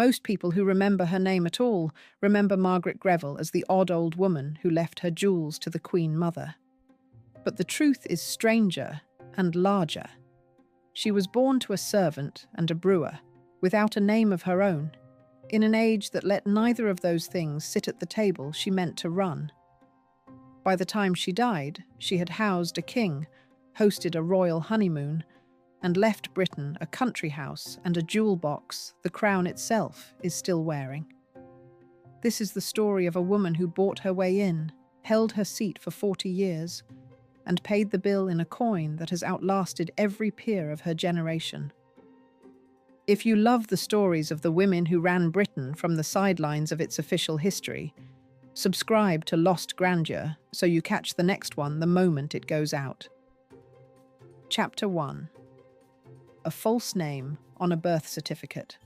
Most people who remember her name at all remember Margaret Greville as the odd old woman who left her jewels to the Queen Mother. But the truth is stranger and larger. She was born to a servant and a brewer, without a name of her own, in an age that let neither of those things sit at the table she meant to run. By the time she died, she had housed a king, hosted a royal honeymoon, and left Britain a country house and a jewel box the crown itself is still wearing. This is the story of a woman who bought her way in, held her seat for 40 years, and paid the bill in a coin that has outlasted every peer of her generation. If you love the stories of the women who ran Britain from the sidelines of its official history, subscribe to Lost Grandeur so you catch the next one the moment it goes out. Chapter 1. A false name on a birth certificate.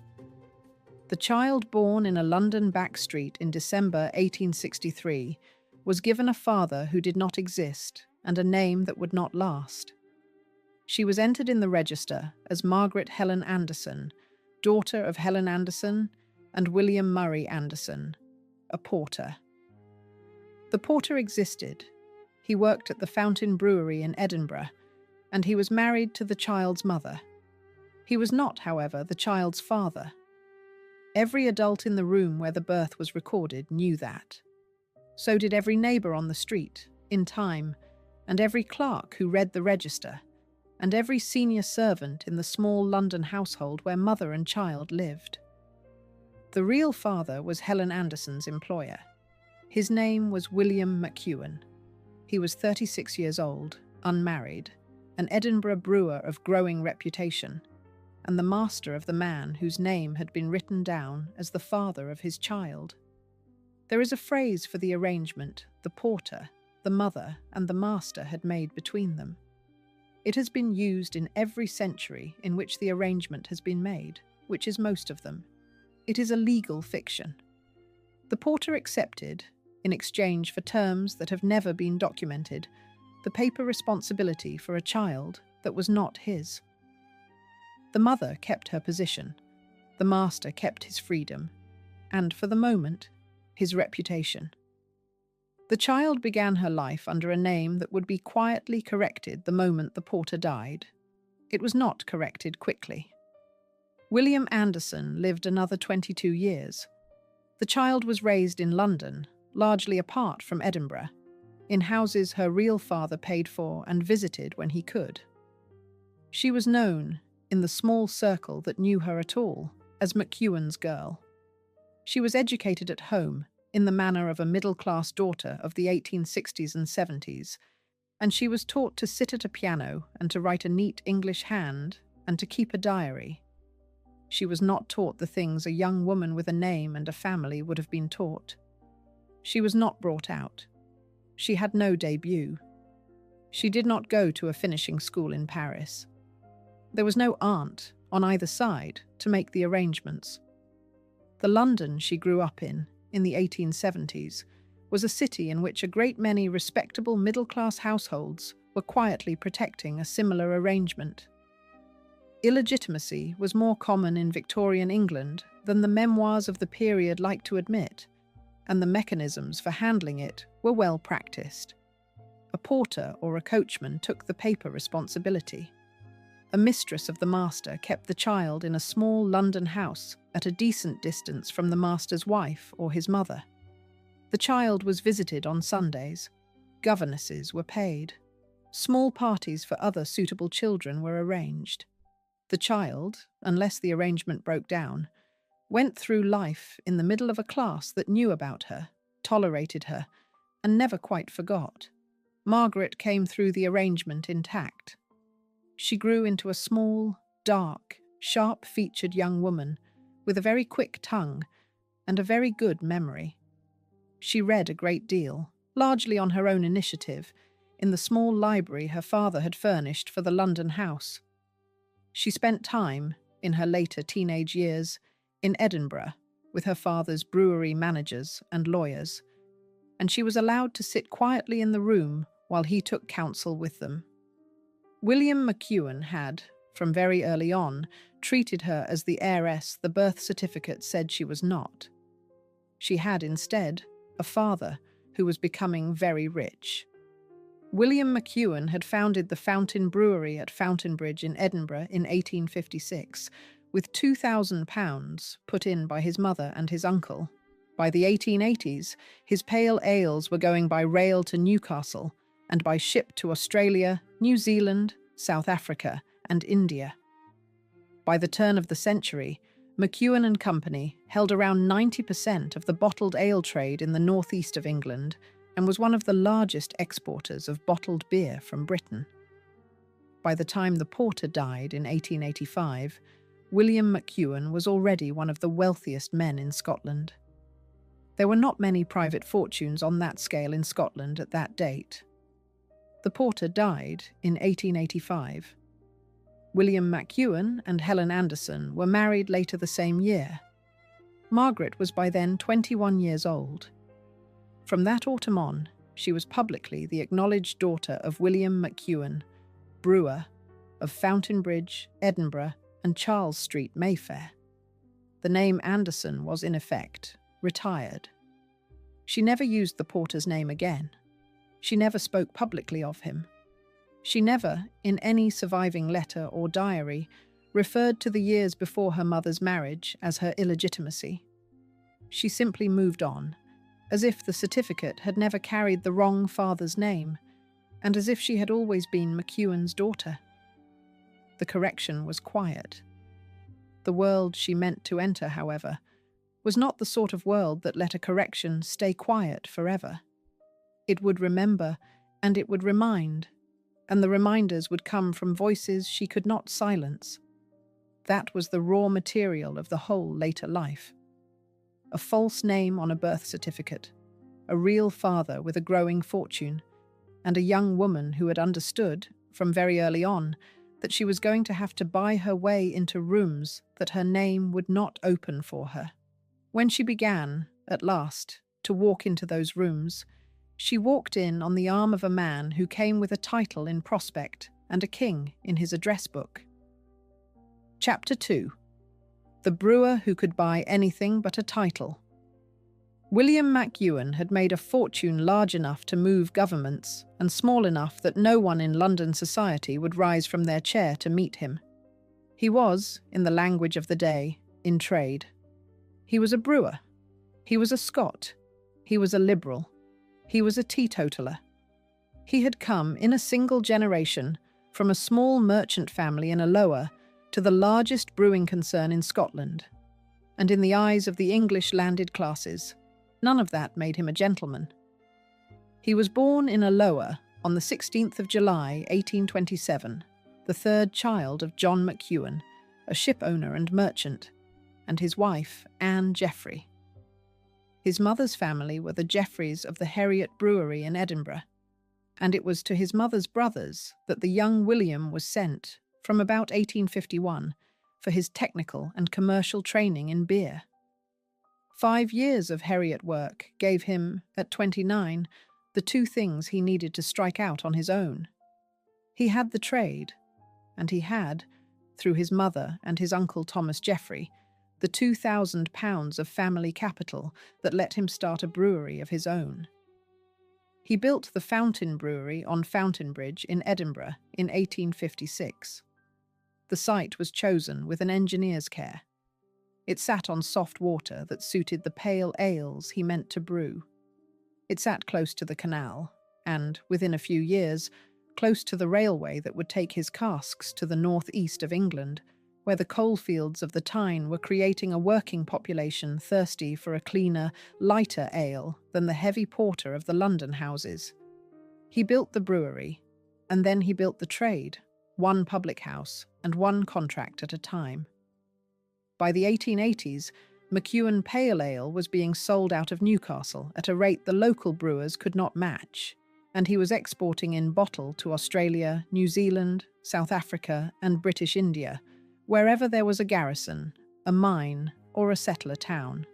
The child born in a London back street in December 1863 was given a father who did not exist and a name that would not last. She was entered in the register as Margaret Helen Anderson, daughter of Helen Anderson and William Murray Anderson, a porter. The porter existed. He worked at the Fountain Brewery in Edinburgh, and he was married to the child's mother. He was not, however, the child's father. Every adult in the room where the birth was recorded knew that. So did every neighbour on the street, in time, and every clerk who read the register, and every senior servant in the small London household where mother and child lived. The real father was Helen Anderson's employer. His name was William McEwan. He was 36 years old, unmarried, an Edinburgh brewer of growing reputation, and the master of the man whose name had been written down as the father of his child. There is a phrase for the arrangement the porter, the mother, and the master had made between them. It has been used in every century in which the arrangement has been made, which is most of them. It is a legal fiction. The porter accepted, in exchange for terms that have never been documented, the paper responsibility for a child that was not his. The mother kept her position, the master kept his freedom, and, for the moment, his reputation. The child began her life under a name that would be quietly corrected the moment the porter died. It was not corrected quickly. William Anderson lived another 22 years. The child was raised in London, largely apart from Edinburgh, in houses her real father paid for and visited when he could. She was known, in the small circle that knew her at all, as McEwan's girl. She was educated at home, in the manner of a middle-class daughter of the 1860s and 70s, and she was taught to sit at a piano and to write a neat English hand and to keep a diary. She was not taught the things a young woman with a name and a family would have been taught. She was not brought out. She had no debut. She did not go to a finishing school in Paris. There was no aunt, on either side, to make the arrangements. The London she grew up in the 1870s, was a city in which a great many respectable middle-class households were quietly protecting a similar arrangement. Illegitimacy was more common in Victorian England than the memoirs of the period like to admit, and the mechanisms for handling it were well practiced. A porter or a coachman took the paper responsibility. A mistress of the master kept the child in a small London house at a decent distance from the master's wife or his mother. The child was visited on Sundays. Governesses were paid. Small parties for other suitable children were arranged. The child, unless the arrangement broke down, went through life in the middle of a class that knew about her, tolerated her, and never quite forgot. Margaret came through the arrangement intact. She grew into a small, dark, sharp-featured young woman with a very quick tongue and a very good memory. She read a great deal, largely on her own initiative, in the small library her father had furnished for the London house. She spent time, in her later teenage years, in Edinburgh with her father's brewery managers and lawyers, and she was allowed to sit quietly in the room while he took counsel with them. William McEwan had, from very early on, treated her as the heiress the birth certificate said she was not. She had instead a father who was becoming very rich. William McEwan had founded the Fountain Brewery at Fountainbridge in Edinburgh in 1856, with £2,000 put in by his mother and his uncle. By the 1880s, his pale ales were going by rail to Newcastle and by ship to Australia, New Zealand, South Africa, and India. By the turn of the century, McEwan and Company held around 90% of the bottled ale trade in the northeast of England and was one of the largest exporters of bottled beer from Britain. By the time the porter died in 1885, William McEwan was already one of the wealthiest men in Scotland. There were not many private fortunes on that scale in Scotland at that date. The porter died in 1885. William McEwan and Helen Anderson were married later the same year. Margaret was by then 21 years old. From that autumn on, she was publicly the acknowledged daughter of William McEwan, brewer, of Fountainbridge, Edinburgh, and Charles Street, Mayfair. The name Anderson was, in effect, retired. She never used the porter's name again. She never spoke publicly of him. She never, in any surviving letter or diary, referred to the years before her mother's marriage as her illegitimacy. She simply moved on, as if the certificate had never carried the wrong father's name, and as if she had always been McEwan's daughter. The correction was quiet. The world she meant to enter, however, was not the sort of world that let a correction stay quiet forever. It would remember, and it would remind, and the reminders would come from voices she could not silence. That was the raw material of the whole later life. A false name on a birth certificate, a real father with a growing fortune, and a young woman who had understood, from very early on, that she was going to have to buy her way into rooms that her name would not open for her. When she began, at last, to walk into those rooms, she walked in on the arm of a man who came with a title in prospect and a king in his address book. Chapter 2. The brewer who could buy anything but a title. William McEwan had made a fortune large enough to move governments and small enough that no one in London society would rise from their chair to meet him. He was, in the language of the day, in trade. He was a brewer. He was a Scot. He was a liberal. He was a teetotaler. He had come, in a single generation, from a small merchant family in Alloa to the largest brewing concern in Scotland. And in the eyes of the English landed classes, none of that made him a gentleman. He was born in Alloa on the 16th of July, 1827, the third child of John McEwan, a ship owner and merchant, and his wife, Anne Jeffrey. His mother's family were the Jeffreys of the Heriot Brewery in Edinburgh, and it was to his mother's brothers that the young William was sent, from about 1851, for his technical and commercial training in beer. 5 years of Heriot work gave him, at 29, the two things he needed to strike out on his own. He had the trade, and he had, through his mother and his uncle Thomas Jeffrey, the £2,000 of family capital that let him start a brewery of his own. He built the Fountain Brewery on Fountainbridge in Edinburgh in 1856. The site was chosen with an engineer's care. It sat on soft water that suited the pale ales he meant to brew. It sat close to the canal, and, within a few years, close to the railway that would take his casks to the northeast of England, where the coalfields of the Tyne were creating a working population thirsty for a cleaner, lighter ale than the heavy porter of the London houses. He built the brewery, and then he built the trade, one public house and one contract at a time. By the 1880s, McEwan Pale Ale was being sold out of Newcastle at a rate the local brewers could not match, and he was exporting in bottle to Australia, New Zealand, South Africa, and British India, wherever there was a garrison, a mine, or a settler town.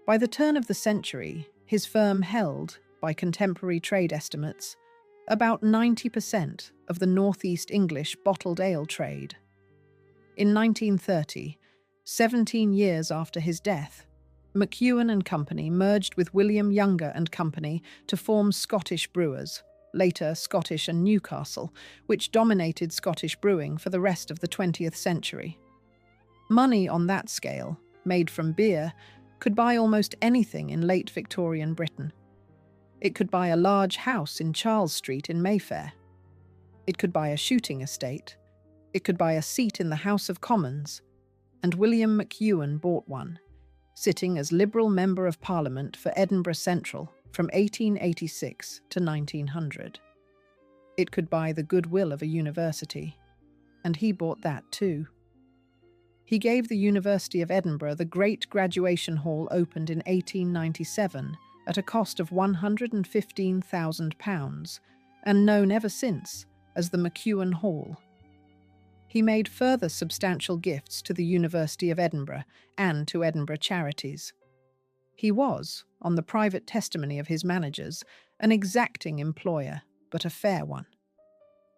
By the turn of the century, his firm held, by contemporary trade estimates, about 90% of the northeast English bottled ale trade, In 1930, 17 years after his death, McEwan and Company merged with William Younger and Company to form Scottish Brewers, later Scottish and Newcastle, which dominated Scottish brewing for the rest of the 20th century. Money on that scale, made from beer, could buy almost anything in late Victorian Britain. It could buy a large house in Charles Street in Mayfair. It could buy a shooting estate. It could buy a seat in the House of Commons. And William McEwan bought one, sitting as Liberal Member of Parliament for Edinburgh Central from 1886 to 1900. It could buy the goodwill of a university, and he bought that too. He gave the University of Edinburgh the Great Graduation Hall opened in 1897 at a cost of £115,000 and known ever since as the McEwan Hall. He made further substantial gifts to the University of Edinburgh and to Edinburgh charities. He was, on the private testimony of his managers, an exacting employer, but a fair one.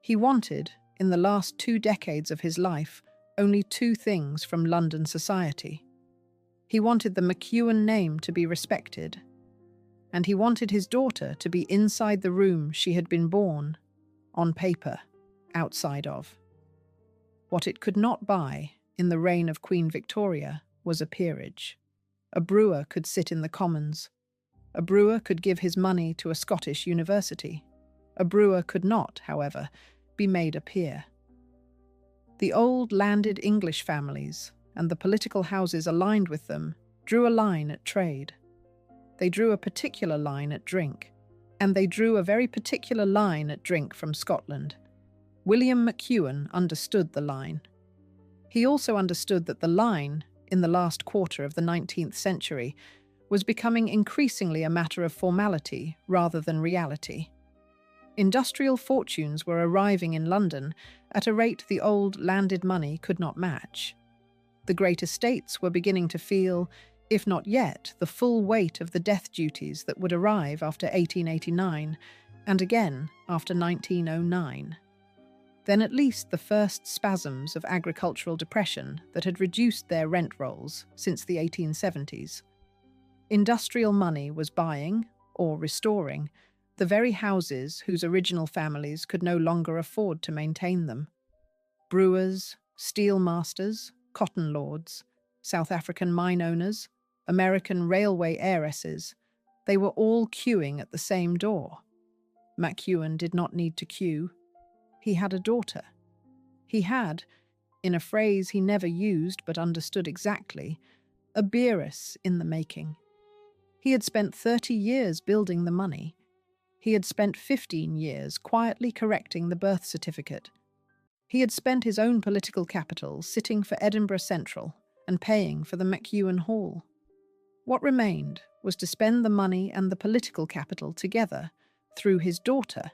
He wanted, in the last 2 decades of his life, only 2 things from London society. He wanted the McEwan name to be respected, and he wanted his daughter to be inside the room she had been born, on paper, outside of. What it could not buy, in the reign of Queen Victoria, was a peerage. A brewer could sit in the Commons. A brewer could give his money to a Scottish university. A brewer could not, however, be made a peer. The old landed English families, and the political houses aligned with them, drew a line at trade. They drew a particular line at drink, and they drew a very particular line at drink from Scotland. William McEwan understood the line. He also understood that the line, in the last quarter of the 19th century, was becoming increasingly a matter of formality rather than reality. Industrial fortunes were arriving in London at a rate the old landed money could not match. The great estates were beginning to feel, if not yet, the full weight of the death duties that would arrive after 1889 and again after 1909. Then at least the first spasms of agricultural depression that had reduced their rent rolls since the 1870s. Industrial money was buying, or restoring, the very houses whose original families could no longer afford to maintain them. Brewers, steel masters, cotton lords, South African mine owners, American railway heiresses, they were all queuing at the same door. McEwan did not need to queue. He had a daughter. He had, in a phrase he never used but understood exactly, a beeress in the making. He had spent 30 years building the money. He had spent 15 years quietly correcting the birth certificate. He had spent his own political capital sitting for Edinburgh Central and paying for the McEwan Hall. What remained was to spend the money and the political capital together through his daughter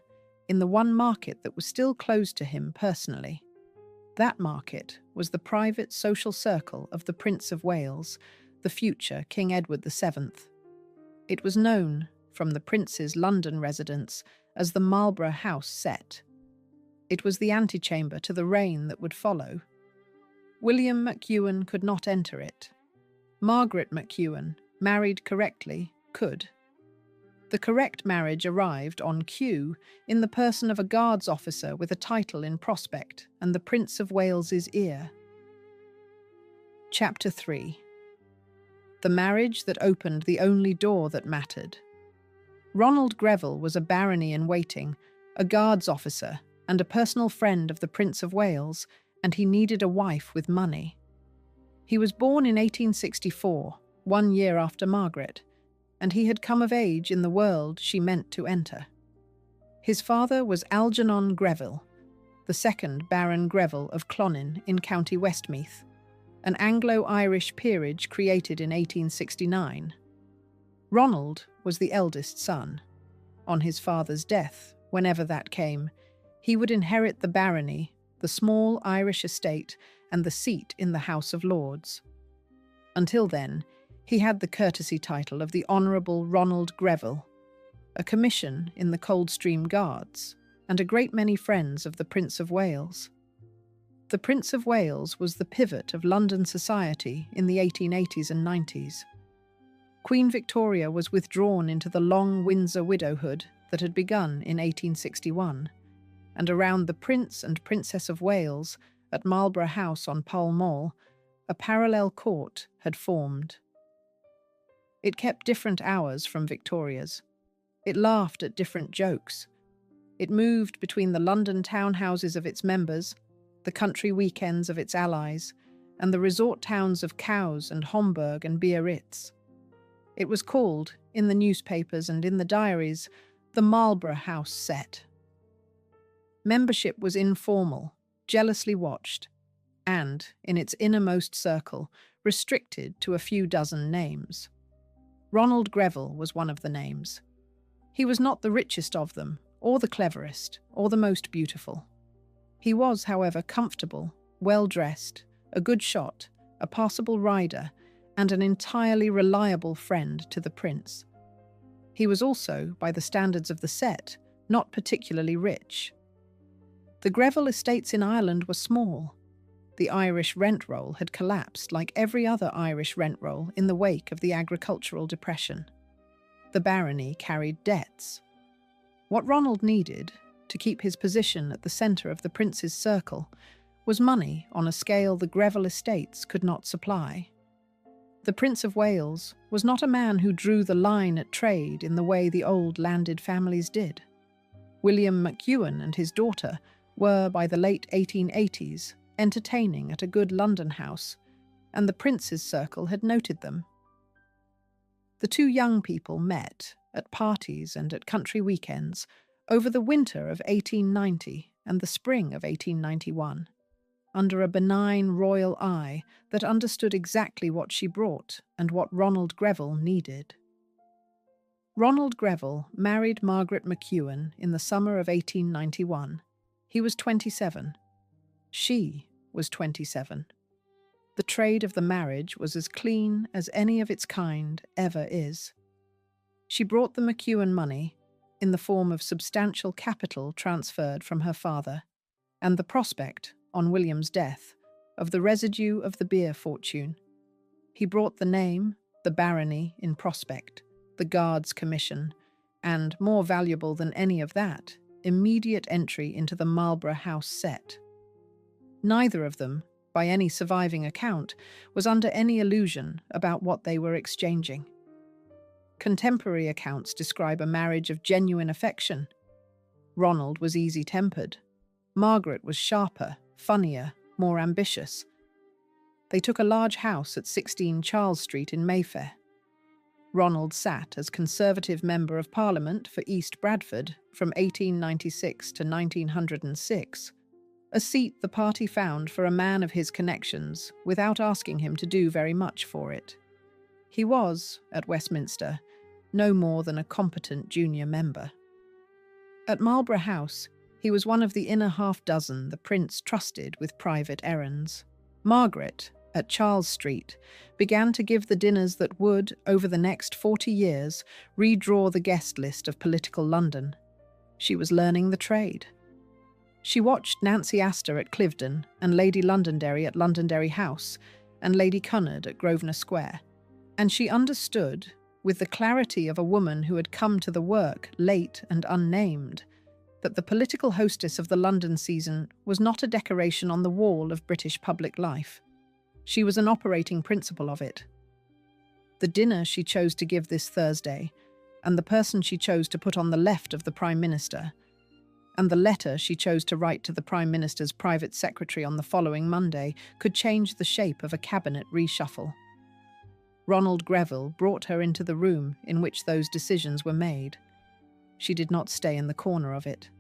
in the one market that was still closed to him personally. That market was the private social circle of the Prince of Wales, the future King Edward VII. It was known, from the Prince's London residence, as the Marlborough House set. It was the antechamber to the reign that would follow. William McEwan could not enter it. Margaret McEwan, married correctly, could. The correct marriage arrived on cue in the person of a guards officer with a title in prospect and the Prince of Wales's ear. Chapter 3. The marriage that opened the only door that mattered. Ronald Greville was a barony in waiting, a guards officer, and a personal friend of the Prince of Wales, and he needed a wife with money. He was born in 1864, 1 year after Margaret, and he had come of age in the world she meant to enter. His father was Algernon Greville, the 2nd Baron Greville of Clonin in County Westmeath, an Anglo-Irish peerage created in 1869. Ronald was the eldest son. On his father's death, whenever that came, he would inherit the barony, the small Irish estate, and the seat in the House of Lords. Until then, he had the courtesy title of the Honourable Ronald Greville, a commission in the Coldstream Guards, and a great many friends of the Prince of Wales. The Prince of Wales was the pivot of London society in the 1880s and 90s. Queen Victoria was withdrawn into the long Windsor widowhood that had begun in 1861, and around the Prince and Princess of Wales at Marlborough House on Pall Mall, a parallel court had formed. It kept different hours from Victoria's. It laughed at different jokes. It moved between the London townhouses of its members, the country weekends of its allies, and the resort towns of Cowes and Homburg and Biarritz. It was called, in the newspapers and in the diaries, the Marlborough House set. Membership was informal, jealously watched, and, in its innermost circle, restricted to a few dozen names. Ronald Greville was one of the names. He was not the richest of them, or the cleverest, or the most beautiful. He was, however, comfortable, well-dressed, a good shot, a passable rider, and an entirely reliable friend to the prince. He was also, by the standards of the set, not particularly rich. The Greville estates in Ireland were small. The Irish rent roll had collapsed like every other Irish rent roll in the wake of the agricultural depression. The barony carried debts. What Ronald needed, to keep his position at the centre of the prince's circle, was money on a scale the Greville estates could not supply. The Prince of Wales was not a man who drew the line at trade in the way the old landed families did. William McEwan and his daughter were, by the late 1880s, entertaining at a good London house, and the prince's circle had noted them. The two young people met, at parties and at country weekends, over the winter of 1890 and the spring of 1891, under a benign royal eye that understood exactly what she brought and what Ronald Greville needed. Ronald Greville married Margaret McEwan in the summer of 1891. He was 27. She was 27. The trade of the marriage was as clean as any of its kind ever is. She brought the McEwan money in the form of substantial capital transferred from her father, and the prospect, on William's death, of the residue of the beer fortune. He brought the name, the barony in prospect, the guards' commission, and, more valuable than any of that, immediate entry into the Marlborough House set. Neither of them, by any surviving account, was under any illusion about what they were exchanging. Contemporary accounts describe a marriage of genuine affection. Ronald was easy-tempered. Margaret was sharper, funnier, more ambitious. They took a large house at 16 Charles Street in Mayfair. Ronald sat as Conservative Member of Parliament for East Bradford from 1896 to 1906, a seat the party found for a man of his connections without asking him to do very much for it. He was, at Westminster, no more than a competent junior member. At Marlborough House, he was one of the inner half-dozen the prince trusted with private errands. Margaret, at Charles Street, began to give the dinners that would, over the next 40 years, redraw the guest list of political London. She was learning the trade. She watched Nancy Astor at Cliveden and Lady Londonderry at Londonderry House and Lady Cunard at Grosvenor Square, and she understood, with the clarity of a woman who had come to the work late and unnamed, that the political hostess of the London season was not a decoration on the wall of British public life. She was an operating principle of it. The dinner she chose to give this Thursday, and the person she chose to put on the left of the Prime Minister, and the letter she chose to write to the Prime Minister's private secretary on the following Monday could change the shape of a cabinet reshuffle. Ronald Greville brought her into the room in which those decisions were made. She did not stay in the corner of it.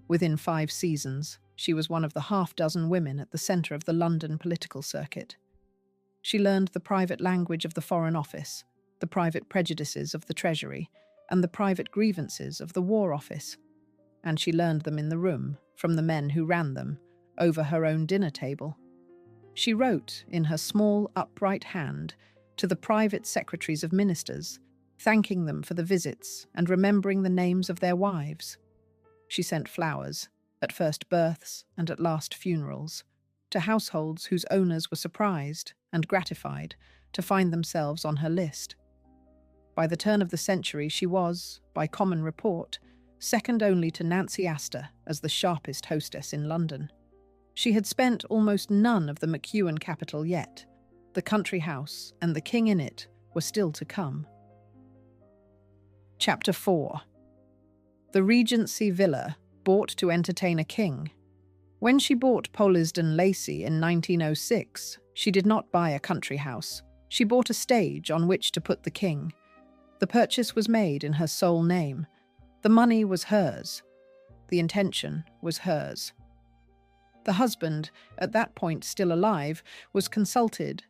Within 5 seasons, she was one of the half-dozen women at the centre of the London political circuit. She learned the private language of the Foreign Office, the private prejudices of the Treasury, and the private grievances of the War Office. And she learned them in the room, from the men who ran them, over her own dinner table. She wrote, in her small, upright hand, to the private secretaries of ministers, thanking them for the visits and remembering the names of their wives. She sent flowers, at first births and at last funerals, to households whose owners were surprised and gratified to find themselves on her list. By the turn of the century, she was, by common report, second only to Nancy Astor as the sharpest hostess in London. She had spent almost none of the McEwan capital yet. The country house and the king in it were still to come. Chapter 4. The Regency Villa, bought to entertain a king. When she bought Polesden Lacey in 1906, she did not buy a country house. She bought a stage on which to put the king. The purchase was made in her sole name. The money was hers. The intention was hers. The husband, at that point still alive, was consulted,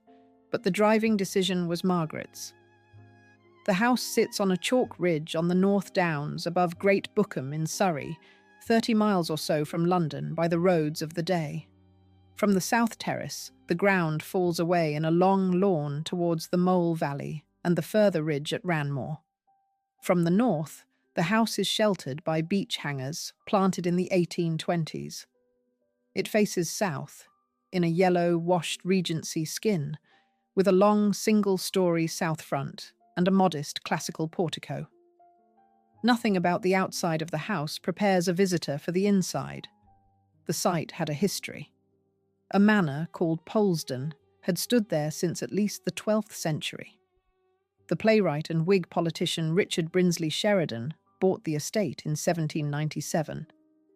but the driving decision was Margaret's. The house sits on a chalk ridge on the North Downs above Great Bookham in Surrey, 30 miles or so from London by the roads of the day. From the south terrace, the ground falls away in a long lawn towards the Mole Valley and the further ridge at Ranmore. From the north, the house is sheltered by beech hangers planted in the 1820s. It faces south, in a yellow, washed Regency skin, with a long single-storey south front and a modest classical portico. Nothing about the outside of the house prepares a visitor for the inside. The site had a history. A manor called Polesden had stood there since at least the 12th century. The playwright and Whig politician Richard Brinsley Sheridan bought the estate in 1797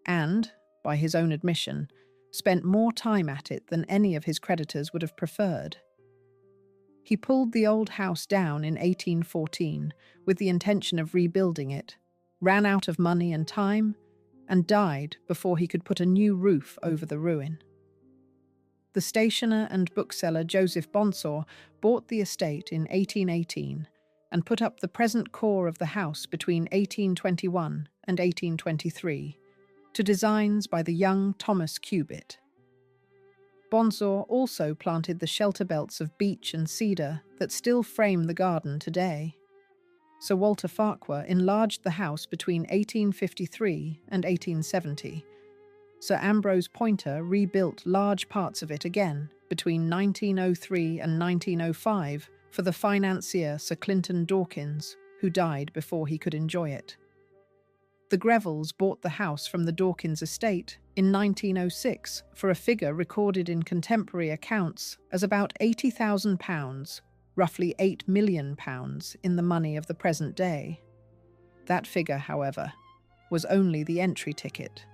and, by his own admission, spent more time at it than any of his creditors would have preferred. He pulled the old house down in 1814 with the intention of rebuilding it, ran out of money and time, and died before he could put a new roof over the ruin. The stationer and bookseller Joseph Bonsor bought the estate in 1818 and put up the present core of the house between 1821 and 1823 to designs by the young Thomas Cubitt. Bonsor also planted the shelter belts of beech and cedar that still frame the garden today. Sir Walter Farquhar enlarged the house between 1853 and 1870. Sir Ambrose Poynter rebuilt large parts of it again between 1903 and 1905 for the financier Sir Clinton Dawkins, who died before he could enjoy it. The Grevilles bought the house from the Dawkins estate in 1906 for a figure recorded in contemporary accounts as about £80,000, roughly £8 million in the money of the present day. That figure, however, was only the entry ticket.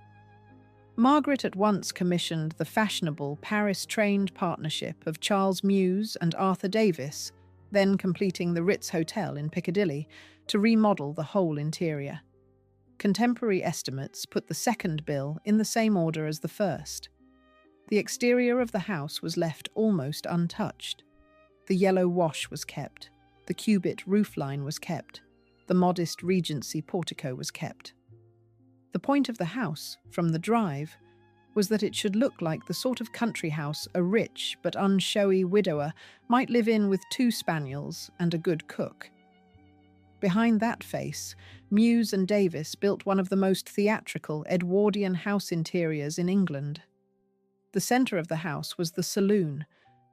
Margaret at once commissioned the fashionable Paris-trained partnership of Charles Mews and Arthur Davis, then completing the Ritz Hotel in Piccadilly, to remodel the whole interior. Contemporary estimates put the second bill in the same order as the first. The exterior of the house was left almost untouched. The yellow wash was kept, the Cubitt roofline was kept, the modest Regency portico was kept. The point of the house, from the drive, was that it should look like the sort of country house a rich but unshowy widower might live in with 2 spaniels and a good cook. Behind that face, Mews and Davis built one of the most theatrical Edwardian house interiors in England. The centre of the house was the saloon,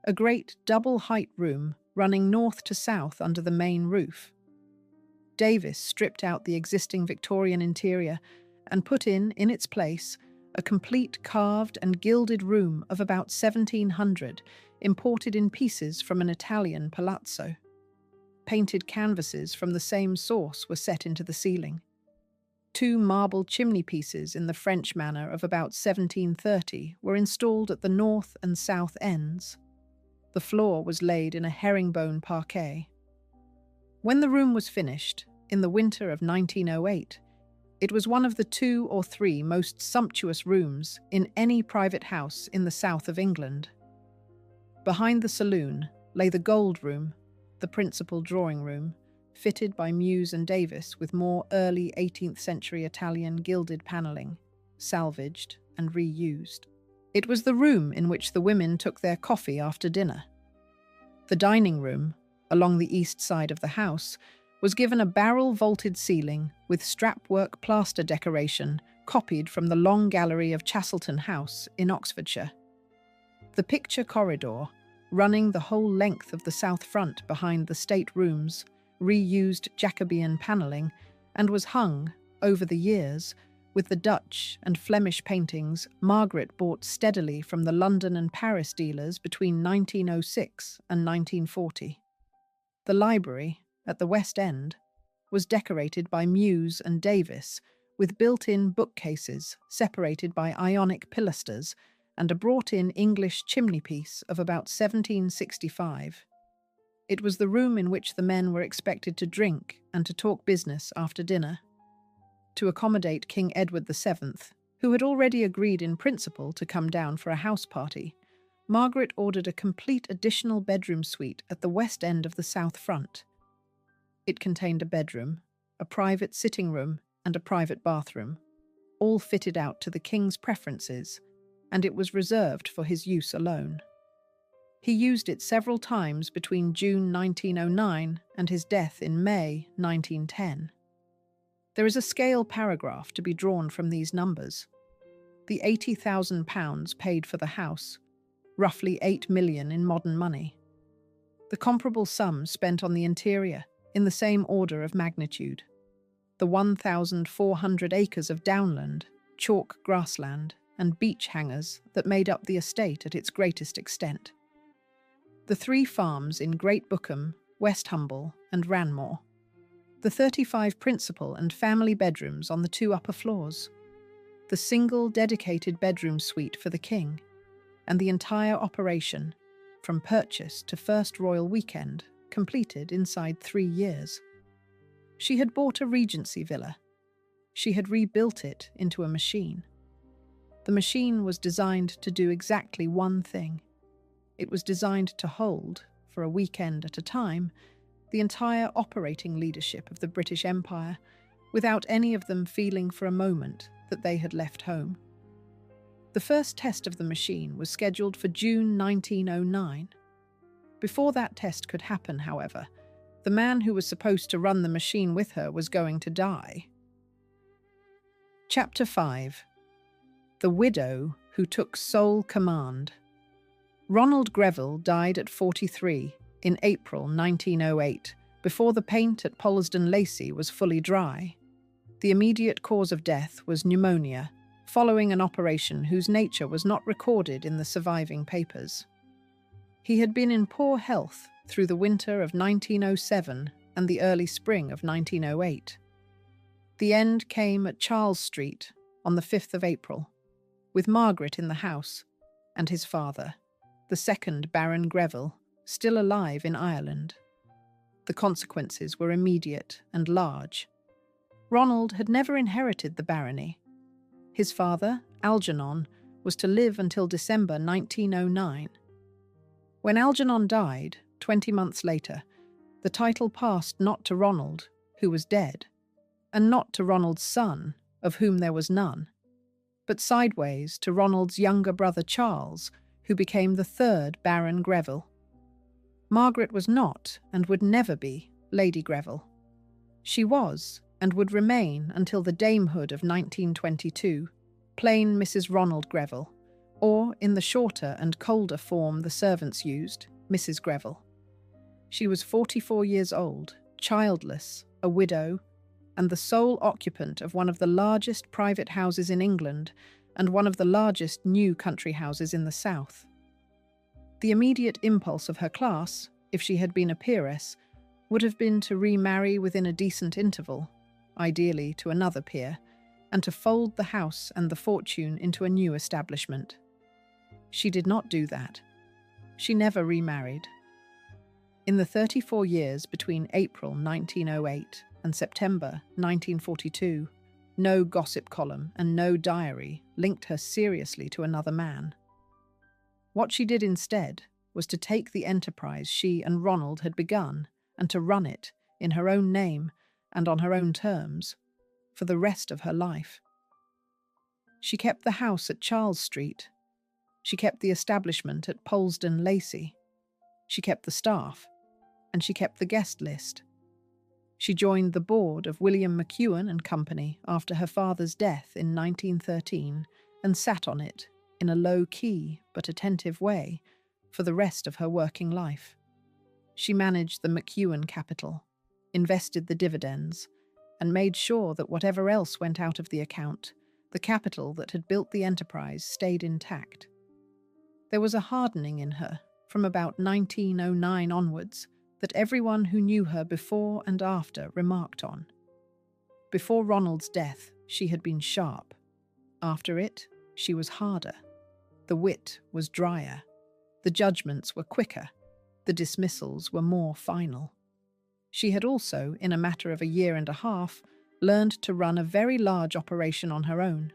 a great double-height room running north to south under the main roof. Davis stripped out the existing Victorian interior and put in its place, a complete carved and gilded room of about 1700, imported in pieces from an Italian palazzo. Painted canvases from the same source were set into the ceiling. 2 marble chimney pieces in the French manner of about 1730 were installed at the north and south ends. The floor was laid in a herringbone parquet. When the room was finished, in the winter of 1908, it was one of the 2 or 3 most sumptuous rooms in any private house in the south of England. Behind the saloon lay the Gold Room, the principal drawing room, fitted by Mews and Davis with more early 18th century Italian gilded panelling, salvaged and reused. It was the room in which the women took their coffee after dinner. The dining room, along the east side of the house, was given a barrel-vaulted ceiling with strapwork plaster decoration copied from the Long Gallery of Chastleton House in Oxfordshire. The picture corridor, running the whole length of the south front behind the state rooms, reused Jacobean panelling and was hung, over the years, with the Dutch and Flemish paintings Margaret bought steadily from the London and Paris dealers between 1906 and 1940. The library, at the West End, was decorated by Muse and Davis, with built-in bookcases separated by Ionic pilasters and a brought-in English chimney-piece of about 1765. It was the room in which the men were expected to drink and to talk business after dinner. To accommodate King Edward VII, who had already agreed in principle to come down for a house party, Margaret ordered a complete additional bedroom suite at the west end of the south front. It contained a bedroom, a private sitting room, and a private bathroom, all fitted out to the king's preferences, and it was reserved for his use alone. He used it several times between June 1909 and his death in May 1910. There is a scale paragraph to be drawn from these numbers. The £80,000 paid for the house, roughly £8 million in modern money. The comparable sum spent on the interior, in the same order of magnitude. The 1,400 acres of downland, chalk grassland, and beech hangers that made up the estate at its greatest extent. The 3 farms in Great Bookham, West Humble, and Ranmore. The 35 principal and family bedrooms on the 2 upper floors. The single dedicated bedroom suite for the king, and the entire operation, from purchase to first royal weekend, completed inside 3 years. She had bought a Regency villa. She had rebuilt it into a machine. The machine was designed to do exactly one thing. It was designed to hold, for a weekend at a time, the entire operating leadership of the British Empire, without any of them feeling for a moment that they had left home. The first test of the machine was scheduled for June 1909. Before that test could happen, however, the man who was supposed to run the machine with her was going to die. Chapter 5. The Widow Who Took Sole Command. Ronald Greville died at 43 in April 1908, before the paint at Polesden Lacey was fully dry. The immediate cause of death was pneumonia, following an operation whose nature was not recorded in the surviving papers. He had been in poor health through the winter of 1907 and the early spring of 1908. The end came at Charles Street on the 5th of April, with Margaret in the house, and his father, the 2nd Baron Greville, still alive in Ireland. The consequences were immediate and large. Ronald had never inherited the barony. His father, Algernon, was to live until December 1909. When Algernon died, 20 months later, the title passed not to Ronald, who was dead, and not to Ronald's son, of whom there was none, but sideways to Ronald's younger brother Charles, who became the 3rd Baron Greville. Margaret was not, and would never be, Lady Greville. She was, and would remain until the damehood of 1922, plain Mrs. Ronald Greville, or, in the shorter and colder form the servants used, Mrs. Greville. She was 44 years old, childless, a widow, and the sole occupant of one of the largest private houses in England and one of the largest new country houses in the south. The immediate impulse of her class, if she had been a peeress, would have been to remarry within a decent interval, ideally to another peer, and to fold the house and the fortune into a new establishment. She did not do that. She never remarried. In the 34 years between April 1908 and September 1942, no gossip column and no diary linked her seriously to another man. What she did instead was to take the enterprise she and Ronald had begun and to run it, in her own name and on her own terms, for the rest of her life. She kept the house at Charles Street. She kept the establishment at Polesden Lacey. She kept the staff, and she kept the guest list. She joined the board of William McEwan and Company after her father's death in 1913 and sat on it in a low-key but attentive way for the rest of her working life. She managed the McEwan capital, invested the dividends, and made sure that whatever else went out of the account, the capital that had built the enterprise stayed intact. There was a hardening in her, from about 1909 onwards, that everyone who knew her before and after remarked on. Before Ronald's death, she had been sharp. After it, she was harder. The wit was drier. The judgments were quicker. The dismissals were more final. She had also, in a matter of a year and a half, learned to run a very large operation on her own.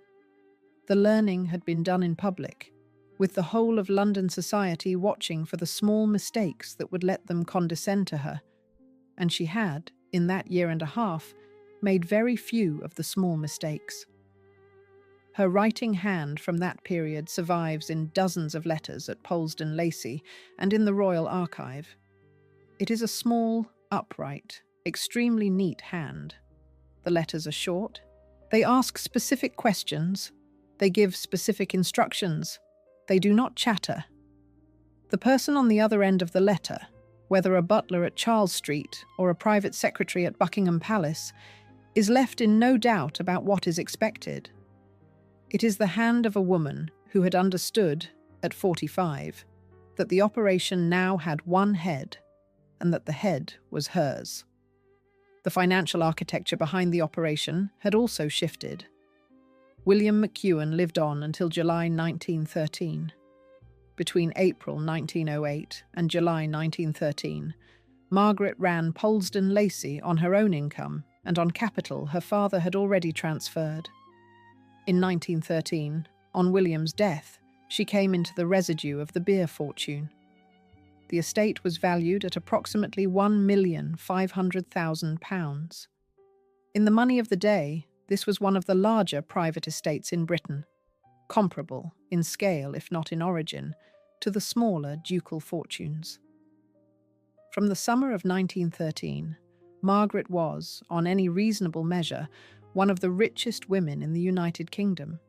The learning had been done in public, with the whole of London society watching for the small mistakes that would let them condescend to her, and she had, in that year and a half, made very few of the small mistakes. Her writing hand from that period survives in dozens of letters at Polesden Lacey and in the Royal Archive. It is a small, upright, extremely neat hand. The letters are short. They ask specific questions. They give specific instructions. They do not chatter. The person on the other end of the letter, whether a butler at Charles Street or a private secretary at Buckingham Palace, is left in no doubt about what is expected. It is the hand of a woman who had understood, at 45, that the operation now had one head, and that the head was hers. The financial architecture behind the operation had also shifted. William McEwan lived on until July 1913. Between April 1908 and July 1913, Margaret ran Polesden Lacey on her own income and on capital her father had already transferred. In 1913, on William's death, she came into the residue of the beer fortune. The estate was valued at approximately £1,500,000. In the money of the day, this was one of the larger private estates in Britain, comparable in scale, if not in origin, to the smaller ducal fortunes. From the summer of 1913, Margaret was, on any reasonable measure, one of the richest women in the United Kingdom.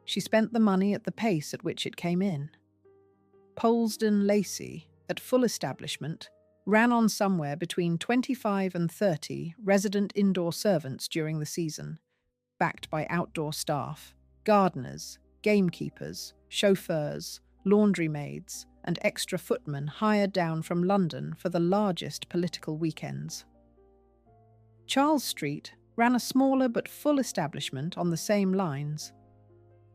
She spent the money at the pace at which it came in. Polesden Lacey, at full establishment, ran on somewhere between 25 and 30 resident indoor servants during the season, backed by outdoor staff, gardeners, gamekeepers, chauffeurs, laundry maids, and extra footmen hired down from London for the largest political weekends. Charles Street ran a smaller but full establishment on the same lines.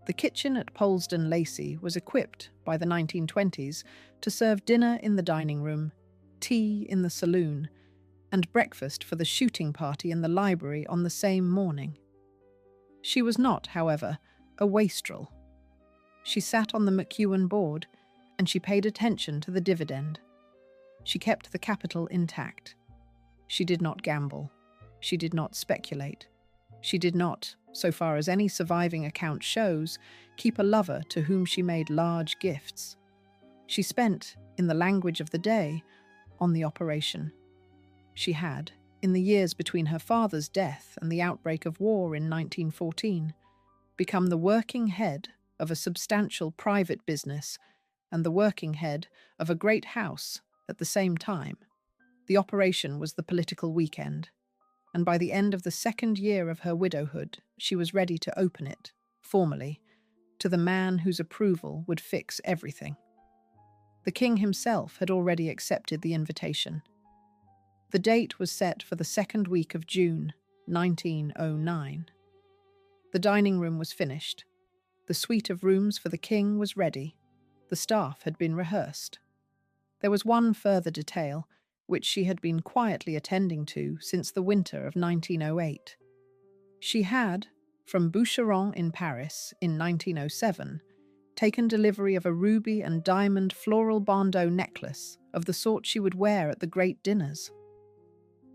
The kitchen at Polesden Lacey was equipped, by the 1920s, to serve dinner in the dining room, tea in the saloon, and breakfast for the shooting party in the library on the same morning. She was not, however, a wastrel. She sat on the McEwan board, and she paid attention to the dividend. She kept the capital intact. She did not gamble. She did not speculate. She did not, so far as any surviving account shows, keep a lover to whom she made large gifts. She spent, in the language of the day, on the operation. She had, in the years between her father's death and the outbreak of war in 1914, become the working head of a substantial private business and the working head of a great house at the same time. The operation was the political weekend, and by the end of the second year of her widowhood, she was ready to open it, formally, to the man whose approval would fix everything. The king himself had already accepted the invitation. The date was set for the second week of June, 1909. The dining room was finished. The suite of rooms for the king was ready. The staff had been rehearsed. There was one further detail, which she had been quietly attending to since the winter of 1908. She had, from Boucheron in Paris in 1907, taken delivery of a ruby and diamond floral bandeau necklace of the sort she would wear at the great dinners.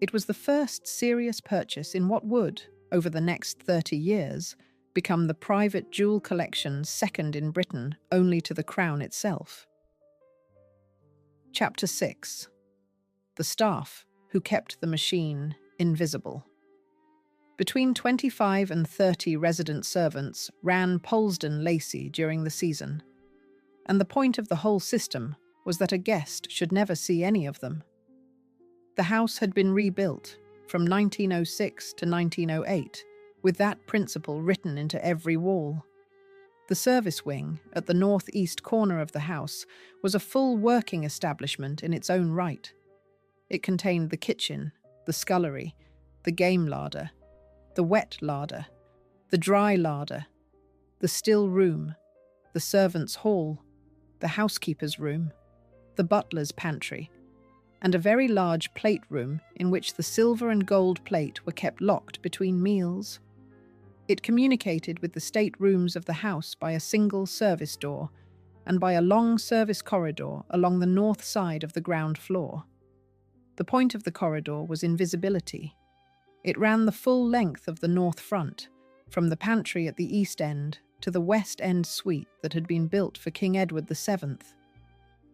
It was the first serious purchase in what would, over the next 30 years, become the private jewel collection second in Britain only to the Crown itself. Chapter 6. The staff who kept the machine invisible. Between 25 and 30 resident servants ran Polesden Lacey during the season, and the point of the whole system was that a guest should never see any of them. The house had been rebuilt from 1906 to 1908, with that principle written into every wall. The service wing, at the northeast corner of the house, was a full working establishment in its own right. It contained the kitchen, the scullery, the game larder, the wet larder, the dry larder, the still room, the servants' hall, the housekeeper's room, the butler's pantry, and a very large plate room in which the silver and gold plate were kept locked between meals. It communicated with the state rooms of the house by a single service door and by a long service corridor along the north side of the ground floor. The point of the corridor was invisibility. It ran the full length of the north front, from the pantry at the east end to the west end suite that had been built for King Edward VII.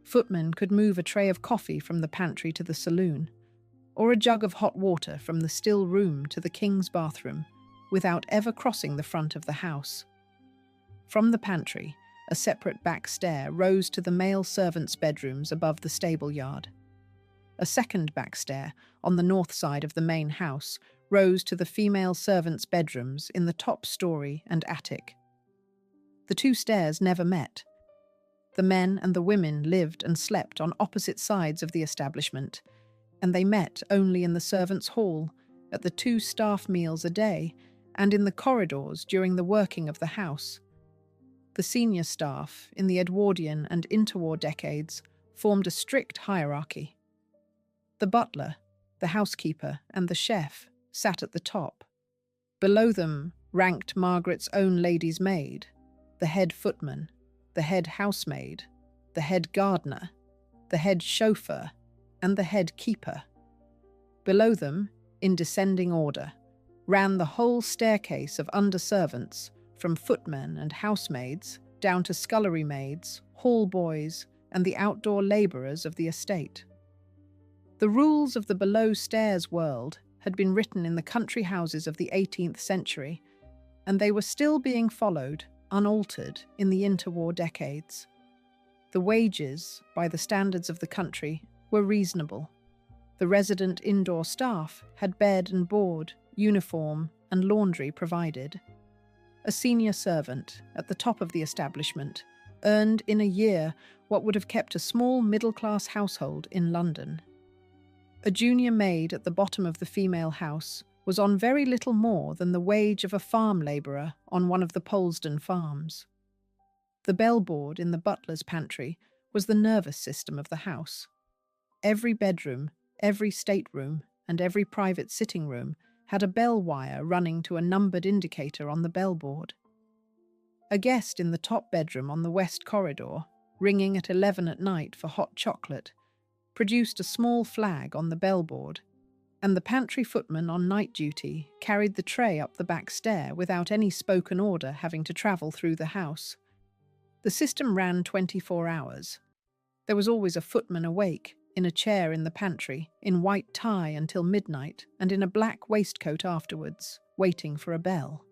Footmen could move a tray of coffee from the pantry to the saloon, or a jug of hot water from the still room to the king's bathroom, without ever crossing the front of the house. From the pantry, a separate back stair rose to the male servants' bedrooms above the stable yard. A second back stair, on the north side of the main house, rose to the female servants' bedrooms in the top story and attic. The two stairs never met. The men and the women lived and slept on opposite sides of the establishment, and they met only in the servants' hall, at the 2 staff meals a day, and in the corridors during the working of the house. The senior staff, in the Edwardian and interwar decades, formed a strict hierarchy. The butler, the housekeeper, and the chef sat at the top. Below them ranked Margaret's own lady's maid, the head footman, the head housemaid, the head gardener, the head chauffeur, and the head keeper. Below them, in descending order, ran the whole staircase of under-servants, from footmen and housemaids down to scullery maids, hall boys, and the outdoor labourers of the estate. The rules of the below-stairs world had been written in the country houses of the 18th century, and they were still being followed, unaltered, in the interwar decades. The wages, by the standards of the country, were reasonable. The resident indoor staff had bed and board, uniform, and laundry provided. A senior servant, at the top of the establishment, earned in a year what would have kept a small middle-class household in London. A junior maid at the bottom of the female house was on very little more than the wage of a farm labourer on one of the Polesden farms. The bellboard in the butler's pantry was the nervous system of the house. Every bedroom, every stateroom, and every private sitting room had a bell wire running to a numbered indicator on the bellboard. A guest in the top bedroom on the west corridor, ringing at 11 at night for hot chocolate, produced a small flag on the bellboard, and the pantry footman on night duty carried the tray up the back stair without any spoken order having to travel through the house. The system ran 24 hours. There was always a footman awake, in a chair in the pantry, in white tie until midnight, and in a black waistcoat afterwards, waiting for a bell.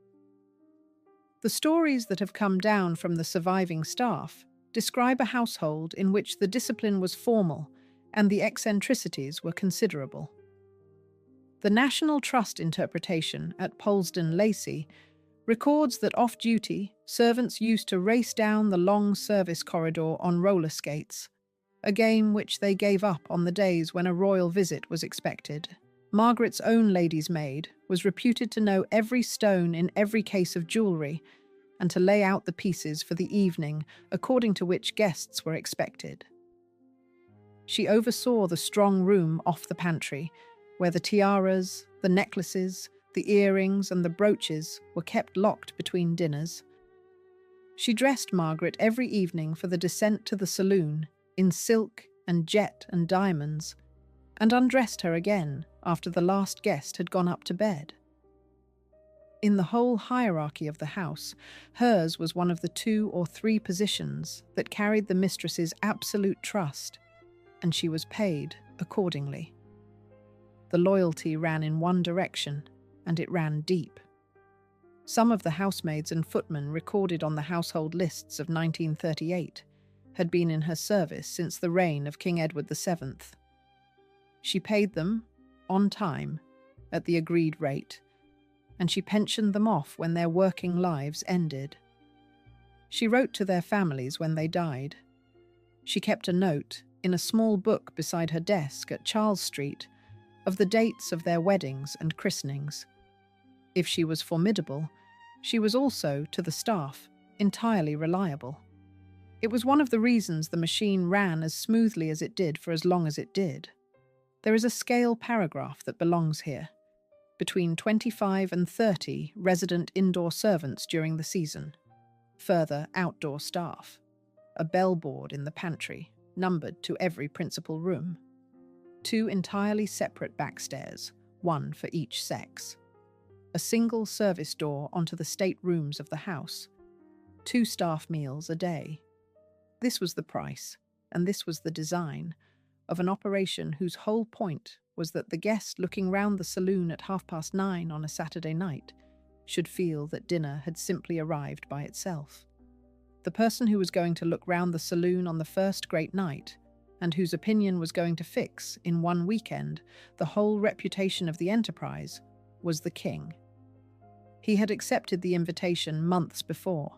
The stories that have come down from the surviving staff describe a household in which the discipline was formal and the eccentricities were considerable. The National Trust interpretation at Polesden Lacey records that off-duty, servants used to race down the long service corridor on roller skates, a game which they gave up on the days when a royal visit was expected. Margaret's own lady's maid was reputed to know every stone in every case of jewellery and to lay out the pieces for the evening according to which guests were expected. She oversaw the strong room off the pantry, where the tiaras, the necklaces, the earrings and the brooches were kept locked between dinners. She dressed Margaret every evening for the descent to the saloon, in silk and jet and diamonds, and undressed her again after the last guest had gone up to bed. In the whole hierarchy of the house, hers was one of the 2 or 3 positions that carried the mistress's absolute trust, and she was paid accordingly. The loyalty ran in one direction, and it ran deep. Some of the housemaids and footmen recorded on the household lists of 1938 had been in her service since the reign of King Edward VII. She paid them, on time, at the agreed rate, and she pensioned them off when their working lives ended. She wrote to their families when they died. She kept a note, in a small book beside her desk at Charles Street, of the dates of their weddings and christenings. If she was formidable, she was also, to the staff, entirely reliable. It was one of the reasons the machine ran as smoothly as it did for as long as it did. There is a scale paragraph that belongs here. Between 25 and 30 resident indoor servants during the season. Further outdoor staff. A bellboard in the pantry, numbered to every principal room. 2 entirely separate backstairs, one for each sex. A single service door onto the state rooms of the house. 2 staff meals a day. This was the price, and this was the design, of an operation whose whole point was that the guest looking round the saloon at 9:30 on a Saturday night should feel that dinner had simply arrived by itself. The person who was going to look round the saloon on the first great night, and whose opinion was going to fix, in one weekend, the whole reputation of the enterprise, was the king. He had accepted the invitation months before.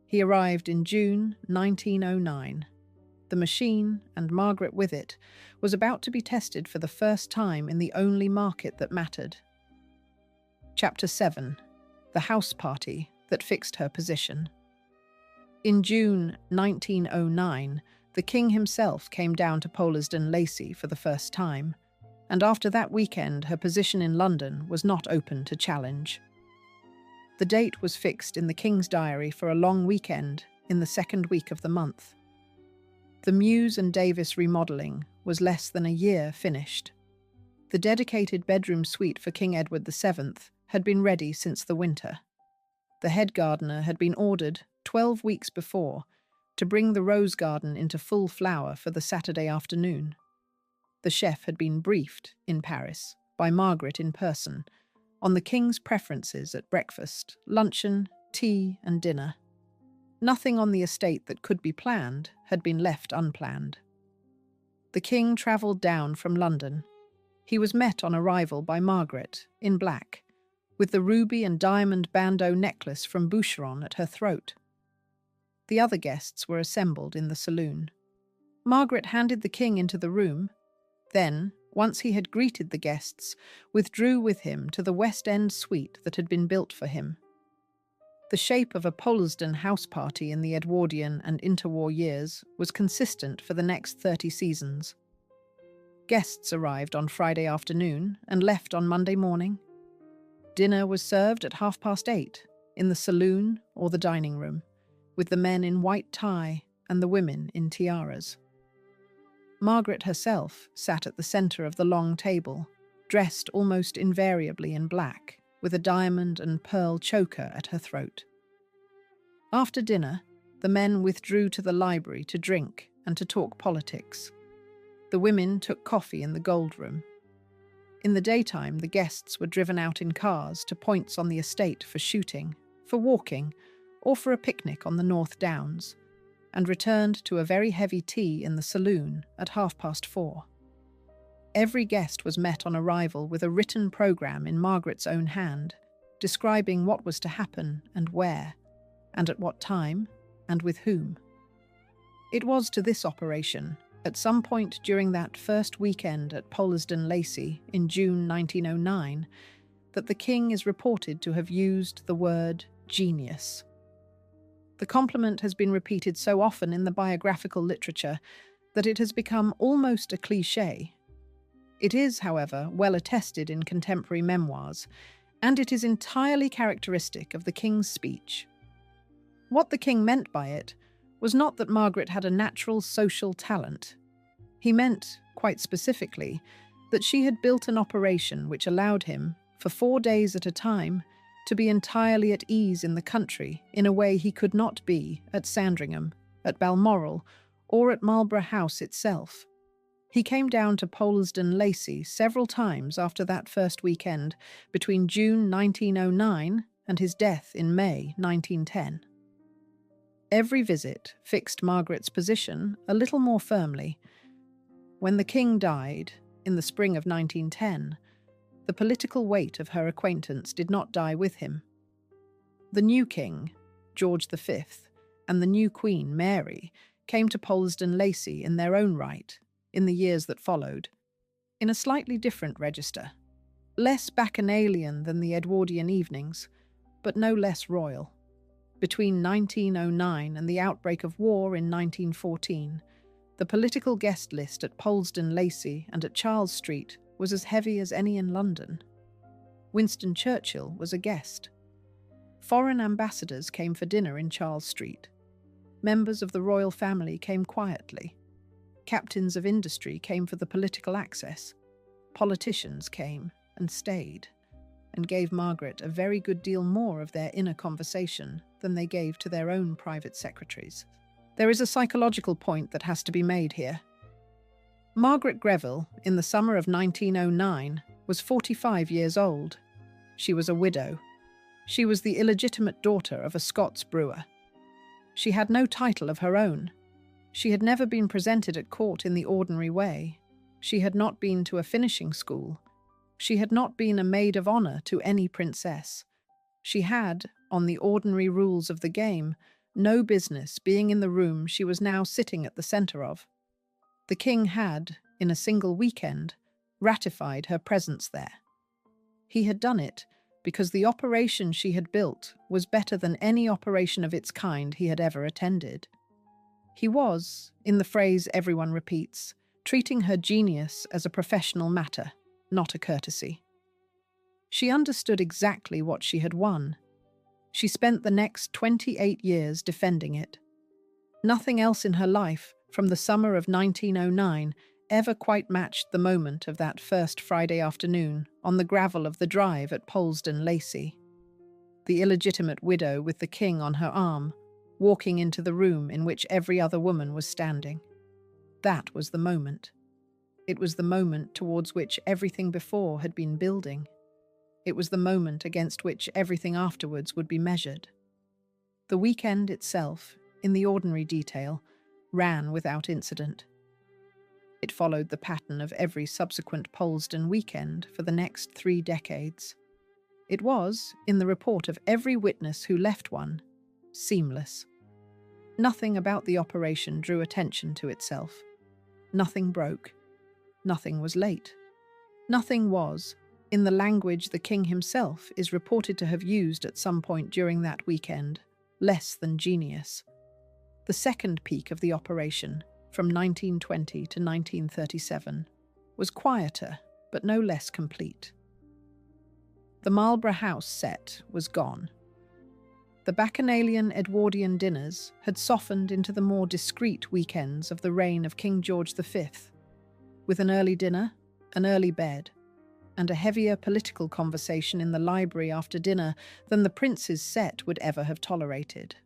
He arrived in June 1909. The machine, and Margaret with it, was about to be tested for the first time in the only market that mattered. Chapter 7. The House Party That Fixed Her Position. In June 1909, the king himself came down to Polesden Lacey for the first time, and after that weekend her position in London was not open to challenge. The date was fixed in the king's diary for a long weekend in the second week of the month. The Mews and Davis remodelling was less than a year finished. The dedicated bedroom suite for King Edward VII had been ready since the winter. The head gardener had been ordered 12 weeks before to bring the rose garden into full flower for the Saturday afternoon. The chef had been briefed, in Paris, by Margaret in person, on the king's preferences at breakfast, luncheon, tea and dinner. Nothing on the estate that could be planned had been left unplanned. The king travelled down from London. He was met on arrival by Margaret, in black, with the ruby and diamond bandeau necklace from Boucheron at her throat. The other guests were assembled in the saloon. Margaret handed the king into the room, then, once he had greeted the guests, withdrew with him to the West End suite that had been built for him. The shape of a Polesden house party in the Edwardian and interwar years was consistent for the next 30 seasons. Guests arrived on Friday afternoon and left on Monday morning. Dinner was served at 8:30 in the saloon or the dining room, with the men in white tie and the women in tiaras. Margaret herself sat at the centre of the long table, dressed almost invariably in black, with a diamond and pearl choker at her throat. After dinner, the men withdrew to the library to drink and to talk politics. The women took coffee in the gold room. In the daytime, the guests were driven out in cars to points on the estate for shooting, for walking, or for a picnic on the North Downs, and returned to a very heavy tea in the saloon at 4:30. Every guest was met on arrival with a written programme in Margaret's own hand, describing what was to happen and where, and at what time, and with whom. It was to this operation, at some point during that first weekend at Polesden Lacey in June 1909, that the king is reported to have used the word genius. The compliment has been repeated so often in the biographical literature that it has become almost a cliché. It is, however, well attested in contemporary memoirs, and it is entirely characteristic of the king's speech. What the king meant by it was not that Margaret had a natural social talent. He meant, quite specifically, that she had built an operation which allowed him, for 4 days at a time, to be entirely at ease in the country in a way he could not be at Sandringham, at Balmoral, or at Marlborough House itself. He came down to Polesden Lacey several times after that first weekend between June 1909 and his death in May 1910. Every visit fixed Margaret's position a little more firmly. When the king died, in the spring of 1910, the political weight of her acquaintance did not die with him. The new king, George V, and the new queen, Mary, came to Polesden Lacey in their own right, in the years that followed, in a slightly different register, less bacchanalian than the Edwardian evenings, but no less royal. Between 1909 and the outbreak of war in 1914, the political guest list at Polesden Lacey and at Charles Street was as heavy as any in London. Winston Churchill was a guest. Foreign ambassadors came for dinner in Charles Street. Members of the royal family came quietly. Captains of industry came for the political access. Politicians came and stayed, and gave Margaret a very good deal more of their inner conversation than they gave to their own private secretaries. There is a psychological point that has to be made here. Margaret Greville, in the summer of 1909, was 45 years old. She was a widow. She was the illegitimate daughter of a Scots brewer. She had no title of her own. She had never been presented at court in the ordinary way. She had not been to a finishing school. She had not been a maid of honour to any princess. She had, on the ordinary rules of the game, no business being in the room she was now sitting at the centre of. The king had, in a single weekend, ratified her presence there. He had done it because the operation she had built was better than any operation of its kind he had ever attended. He was, in the phrase everyone repeats, treating her genius as a professional matter, not a courtesy. She understood exactly what she had won. She spent the next 28 years defending it. Nothing else in her life, from the summer of 1909, ever quite matched the moment of that first Friday afternoon on the gravel of the drive at Polesden Lacey. The illegitimate widow with the king on her arm, walking into the room in which every other woman was standing. That was the moment. It was the moment towards which everything before had been building. It was the moment against which everything afterwards would be measured. The weekend itself, in the ordinary detail, ran without incident. It followed the pattern of every subsequent Polesden weekend for the next 3 decades. It was, in the report of every witness who left one, seamless. Nothing about the operation drew attention to itself. Nothing broke. Nothing was late. Nothing was, in the language the king himself is reported to have used at some point during that weekend, less than genius. The second peak of the operation, from 1920 to 1937, was quieter, but no less complete. The Marlborough House set was gone. The bacchanalian Edwardian dinners had softened into the more discreet weekends of the reign of King George V, with an early dinner, an early bed, and a heavier political conversation in the library after dinner than the prince's set would ever have tolerated.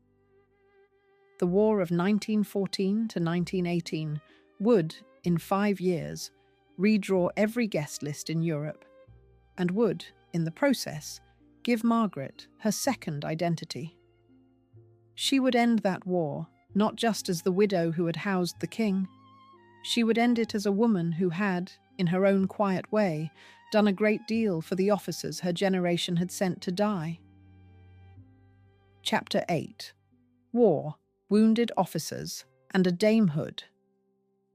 The war of 1914 to 1918 would, in 5 years, redraw every guest list in Europe, and would, in the process, give Margaret her second identity. She would end that war not just as the widow who had housed the king. She would end it as a woman who had, in her own quiet way, done a great deal for the officers her generation had sent to die. Chapter 8. War, Wounded Officers, and a Damehood.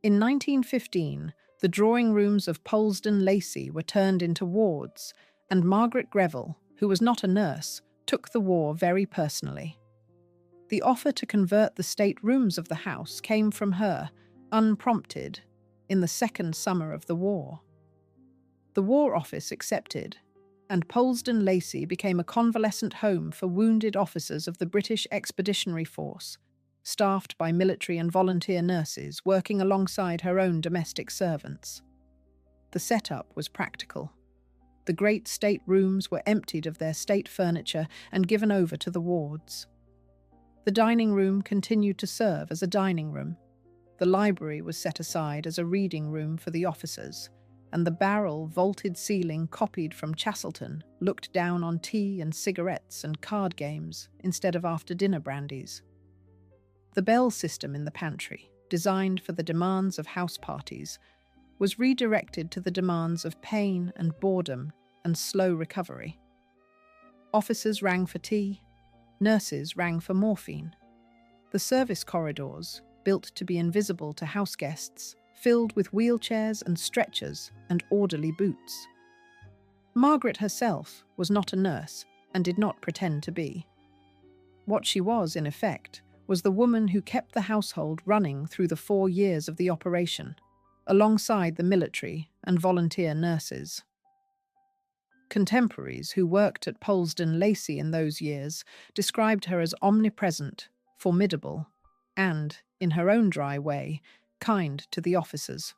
In 1915, the drawing rooms of Polesden Lacey were turned into wards, and Margaret Greville, who was not a nurse, took the war very personally. The offer to convert the state rooms of the house came from her, unprompted, in the second summer of the war. The War Office accepted, and Polesden Lacey became a convalescent home for wounded officers of the British Expeditionary Force, staffed by military and volunteer nurses working alongside her own domestic servants. The setup was practical. The great state rooms were emptied of their state furniture and given over to the wards. The dining room continued to serve as a dining room. The library was set aside as a reading room for the officers, and the barrel vaulted ceiling copied from Chastleton looked down on tea and cigarettes and card games instead of after-dinner brandies. The bell system in the pantry, designed for the demands of house parties, was redirected to the demands of pain and boredom and slow recovery. Officers rang for tea, nurses rang for morphine. The service corridors, built to be invisible to house guests, filled with wheelchairs and stretchers and orderly boots. Margaret herself was not a nurse and did not pretend to be. What she was, in effect, was the woman who kept the household running through the 4 years of the operation, alongside the military and volunteer nurses. Contemporaries who worked at Polesden Lacey in those years described her as omnipresent, formidable, and, in her own dry way, kind to the officers.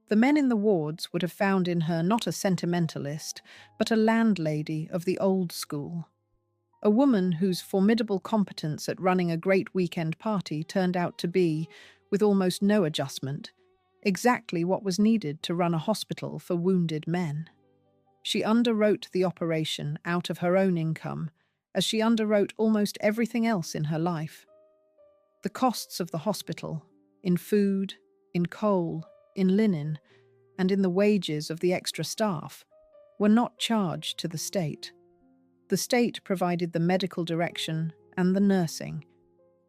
The men in the wards would have found in her not a sentimentalist, but a landlady of the old school. A woman whose formidable competence at running a great weekend party turned out to be, with almost no adjustment, exactly what was needed to run a hospital for wounded men. She underwrote the operation out of her own income, as she underwrote almost everything else in her life. The costs of the hospital, in food, in coal, in linen, and in the wages of the extra staff, were not charged to the state. The state provided the medical direction and the nursing.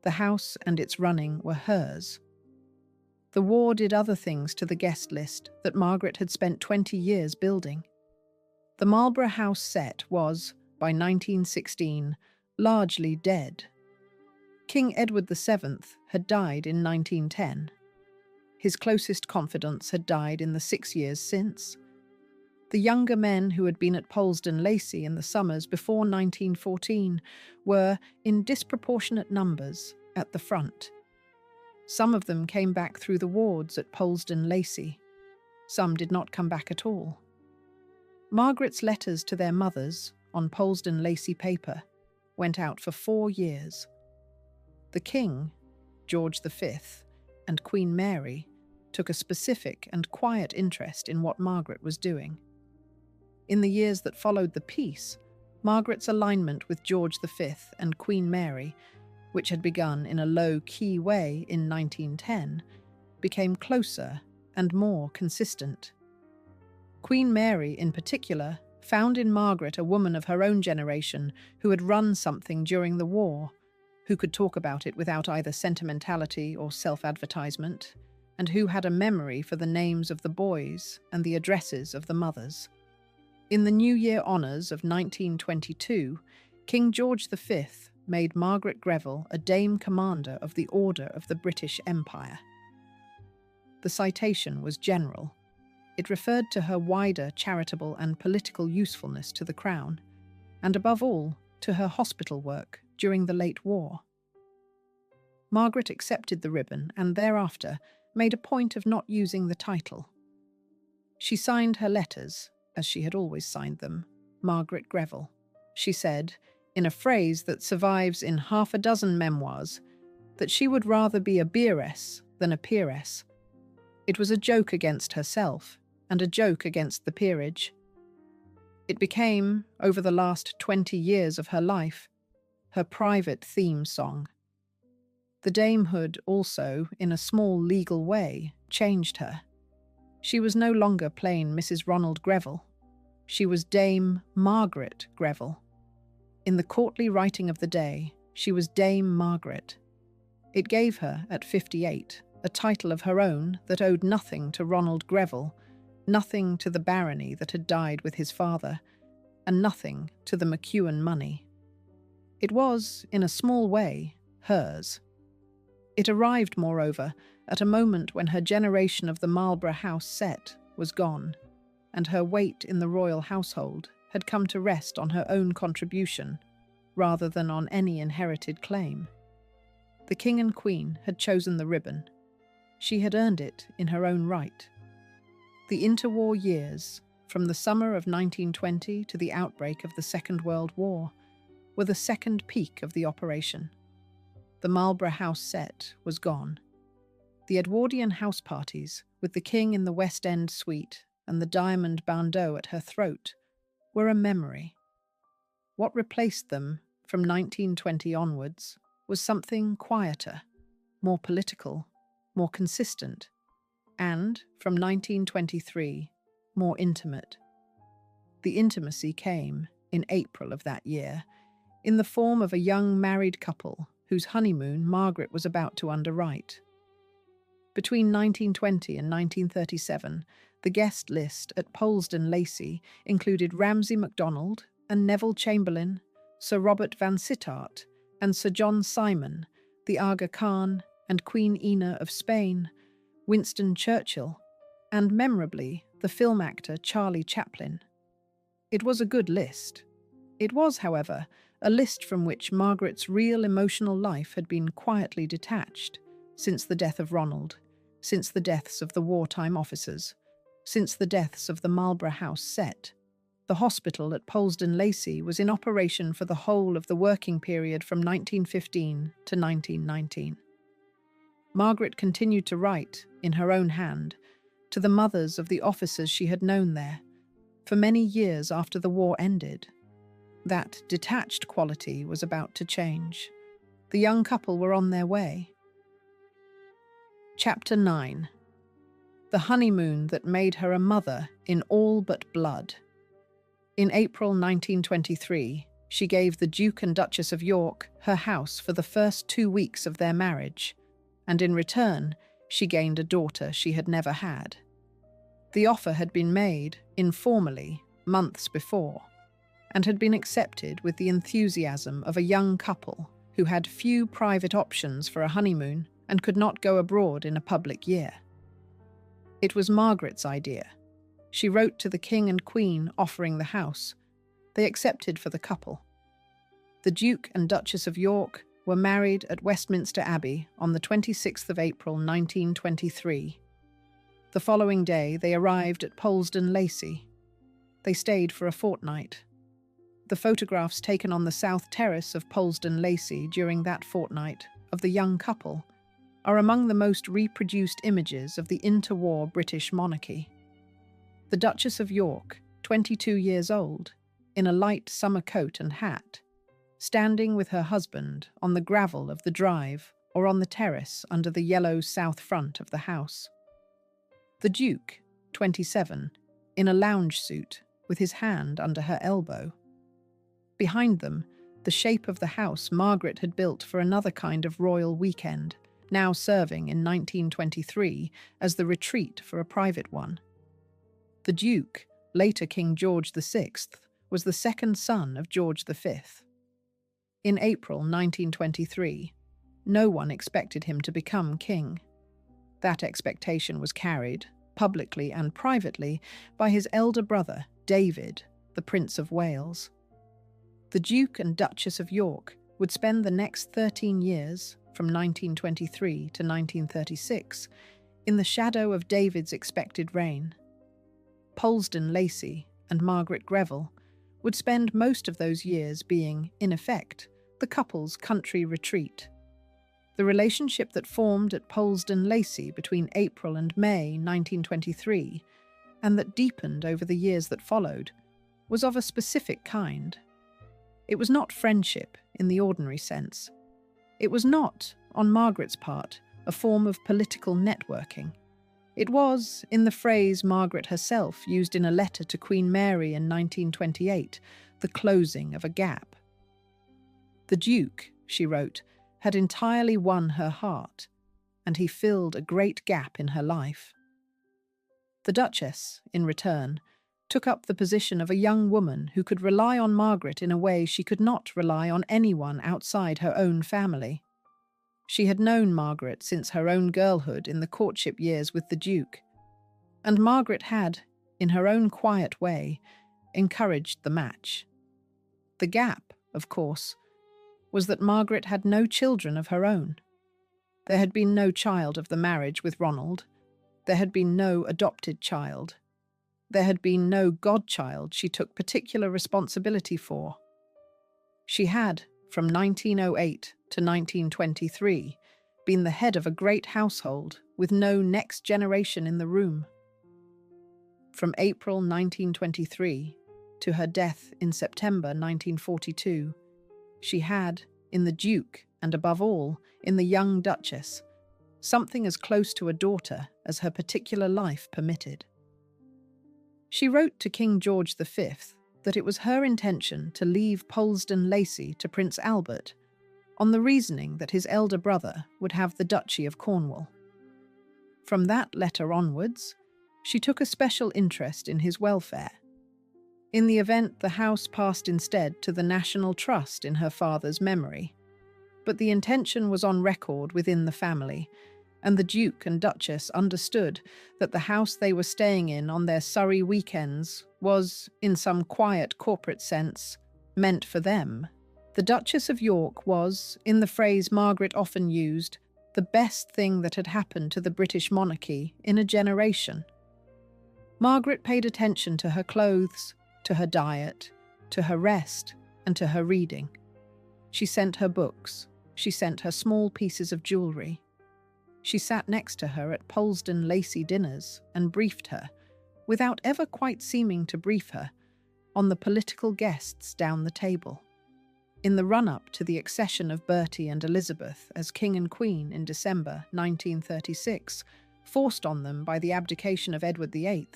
The house and its running were hers. The war did other things to the guest list that Margaret had spent 20 years building. The Marlborough House set was, by 1916, largely dead. King Edward VII had died in 1910. His closest confidants had died in the 6 years since. The younger men who had been at Polesden Lacey in the summers before 1914 were, in disproportionate numbers, at the front. Some of them came back through the wards at Polesden Lacey. Some did not come back at all. Margaret's letters to their mothers, on Polesden Lacey paper, went out for 4 years. The King, George V, and Queen Mary took a specific and quiet interest in what Margaret was doing. In the years that followed the peace, Margaret's alignment with George V and Queen Mary, which had begun in a low-key way in 1910, became closer and more consistent. Queen Mary, in particular, found in Margaret a woman of her own generation who had run something during the war, who could talk about it without either sentimentality or self-advertisement, and who had a memory for the names of the boys and the addresses of the mothers. In the New Year honours of 1922, King George V made Margaret Greville a Dame Commander of the Order of the British Empire. The citation was general. It referred to her wider charitable and political usefulness to the Crown, and above all, to her hospital work during the late war. Margaret accepted the ribbon and thereafter made a point of not using the title. She signed her letters, as she had always signed them, Margaret Greville. She said, in a phrase that survives in half a dozen memoirs, that she would rather be a beeress than a peeress. It was a joke against herself and a joke against the peerage. It became, over the last 20 years of her life, her private theme song. The damehood also, in a small legal way, changed her. She was no longer plain Mrs. Ronald Greville. She was Dame Margaret Greville. In the courtly writing of the day, she was Dame Margaret. It gave her, at 58, a title of her own that owed nothing to Ronald Greville, nothing to the barony that had died with his father, and nothing to the McEwan money. It was, in a small way, hers. It arrived, moreover, at a moment when her generation of the Marlborough House set was gone, and her weight in the royal household had come to rest on her own contribution, rather than on any inherited claim. The King and Queen had chosen the ribbon. She had earned it in her own right. The interwar years, from the summer of 1920 to the outbreak of the Second World War, were the second peak of the operation. The Marlborough House set was gone. The Edwardian house parties, with the king in the West End suite and the diamond bandeau at her throat, were a memory. What replaced them from 1920 onwards was something quieter, more political, more consistent, and, from 1923, more intimate. The intimacy came, in April of that year, in the form of a young married couple whose honeymoon Margaret was about to underwrite. Between 1920 and 1937, the guest list at Polesden Lacey included Ramsay MacDonald and Neville Chamberlain, Sir Robert Van Sittart and Sir John Simon, the Aga Khan and Queen Ina of Spain, Winston Churchill, and memorably, the film actor Charlie Chaplin. It was a good list. It was, however, a list from which Margaret's real emotional life had been quietly detached since the death of Ronald, since the deaths of the wartime officers, since the deaths of the Marlborough House set. The hospital at Polesden Lacey was in operation for the whole of the working period from 1915 to 1919. Margaret continued to write, in her own hand, to the mothers of the officers she had known there, for many years after the war ended. That detached quality was about to change. The young couple were on their way. Chapter 9. The honeymoon that made her a mother in all but blood. In April 1923, she gave the Duke and Duchess of York her house for the first 2 weeks of their marriage, and in return, she gained a daughter she had never had. The offer had been made, informally, months before, and had been accepted with the enthusiasm of a young couple who had few private options for a honeymoon and could not go abroad in a public year. It was Margaret's idea. She wrote to the King and Queen offering the house. They accepted for the couple. The Duke and Duchess of York were married at Westminster Abbey on the 26th of April 1923. The following day they arrived at Polesden Lacey. They stayed for a fortnight. The photographs taken on the south terrace of Polesden Lacey during that fortnight of the young couple are among the most reproduced images of the interwar British monarchy. The Duchess of York, 22 years old, in a light summer coat and hat, standing with her husband on the gravel of the drive or on the terrace under the yellow south front of the house. The Duke, 27, in a lounge suit with his hand under her elbow. Behind them, the shape of the house Margaret had built for another kind of royal weekend, now serving in 1923 as the retreat for a private one. The Duke, later King George VI, was the second son of George V. In April 1923, no one expected him to become king. That expectation was carried, publicly and privately, by his elder brother, David, the Prince of Wales. The Duke and Duchess of York would spend the next 13 years, from 1923 to 1936, in the shadow of David's expected reign. Polesden Lacey and Margaret Greville would spend most of those years being, in effect, the couple's country retreat. The relationship that formed at Polesden Lacey between April and May 1923, and that deepened over the years that followed, was of a specific kind. It was not friendship in the ordinary sense. It was not, on Margaret's part, a form of political networking. It was, in the phrase Margaret herself used in a letter to Queen Mary in 1928, the closing of a gap. The Duke, she wrote, had entirely won her heart, and he filled a great gap in her life. The Duchess, in return, took up the position of a young woman who could rely on Margaret in a way she could not rely on anyone outside her own family. She had known Margaret since her own girlhood in the courtship years with the Duke, and Margaret had, in her own quiet way, encouraged the match. The gap, of course, was that Margaret had no children of her own. There had been no child of the marriage with Ronald. There had been no adopted child. There had been no godchild she took particular responsibility for. She had, from 1908 to 1923, been the head of a great household with no next generation in the room. From April 1923 to her death in September 1942, she had, in the Duke and above all, in the young Duchess, something as close to a daughter as her particular life permitted. She wrote to King George V that it was her intention to leave Polesden Lacey to Prince Albert, on the reasoning that his elder brother would have the Duchy of Cornwall. From that letter onwards, she took a special interest in his welfare. In the event, the house passed instead to the National Trust in her father's memory, but the intention was on record within the family, and the Duke and Duchess understood that the house they were staying in on their Surrey weekends was, in some quiet corporate sense, meant for them. The Duchess of York was, in the phrase Margaret often used, the best thing that had happened to the British monarchy in a generation. Margaret paid attention to her clothes, to her diet, to her rest, and to her reading. She sent her books. She sent her small pieces of jewellery. She sat next to her at Polesden Lacey dinners and briefed her, without ever quite seeming to brief her, on the political guests down the table. In the run-up to the accession of Bertie and Elizabeth as King and Queen in December 1936, forced on them by the abdication of Edward VIII,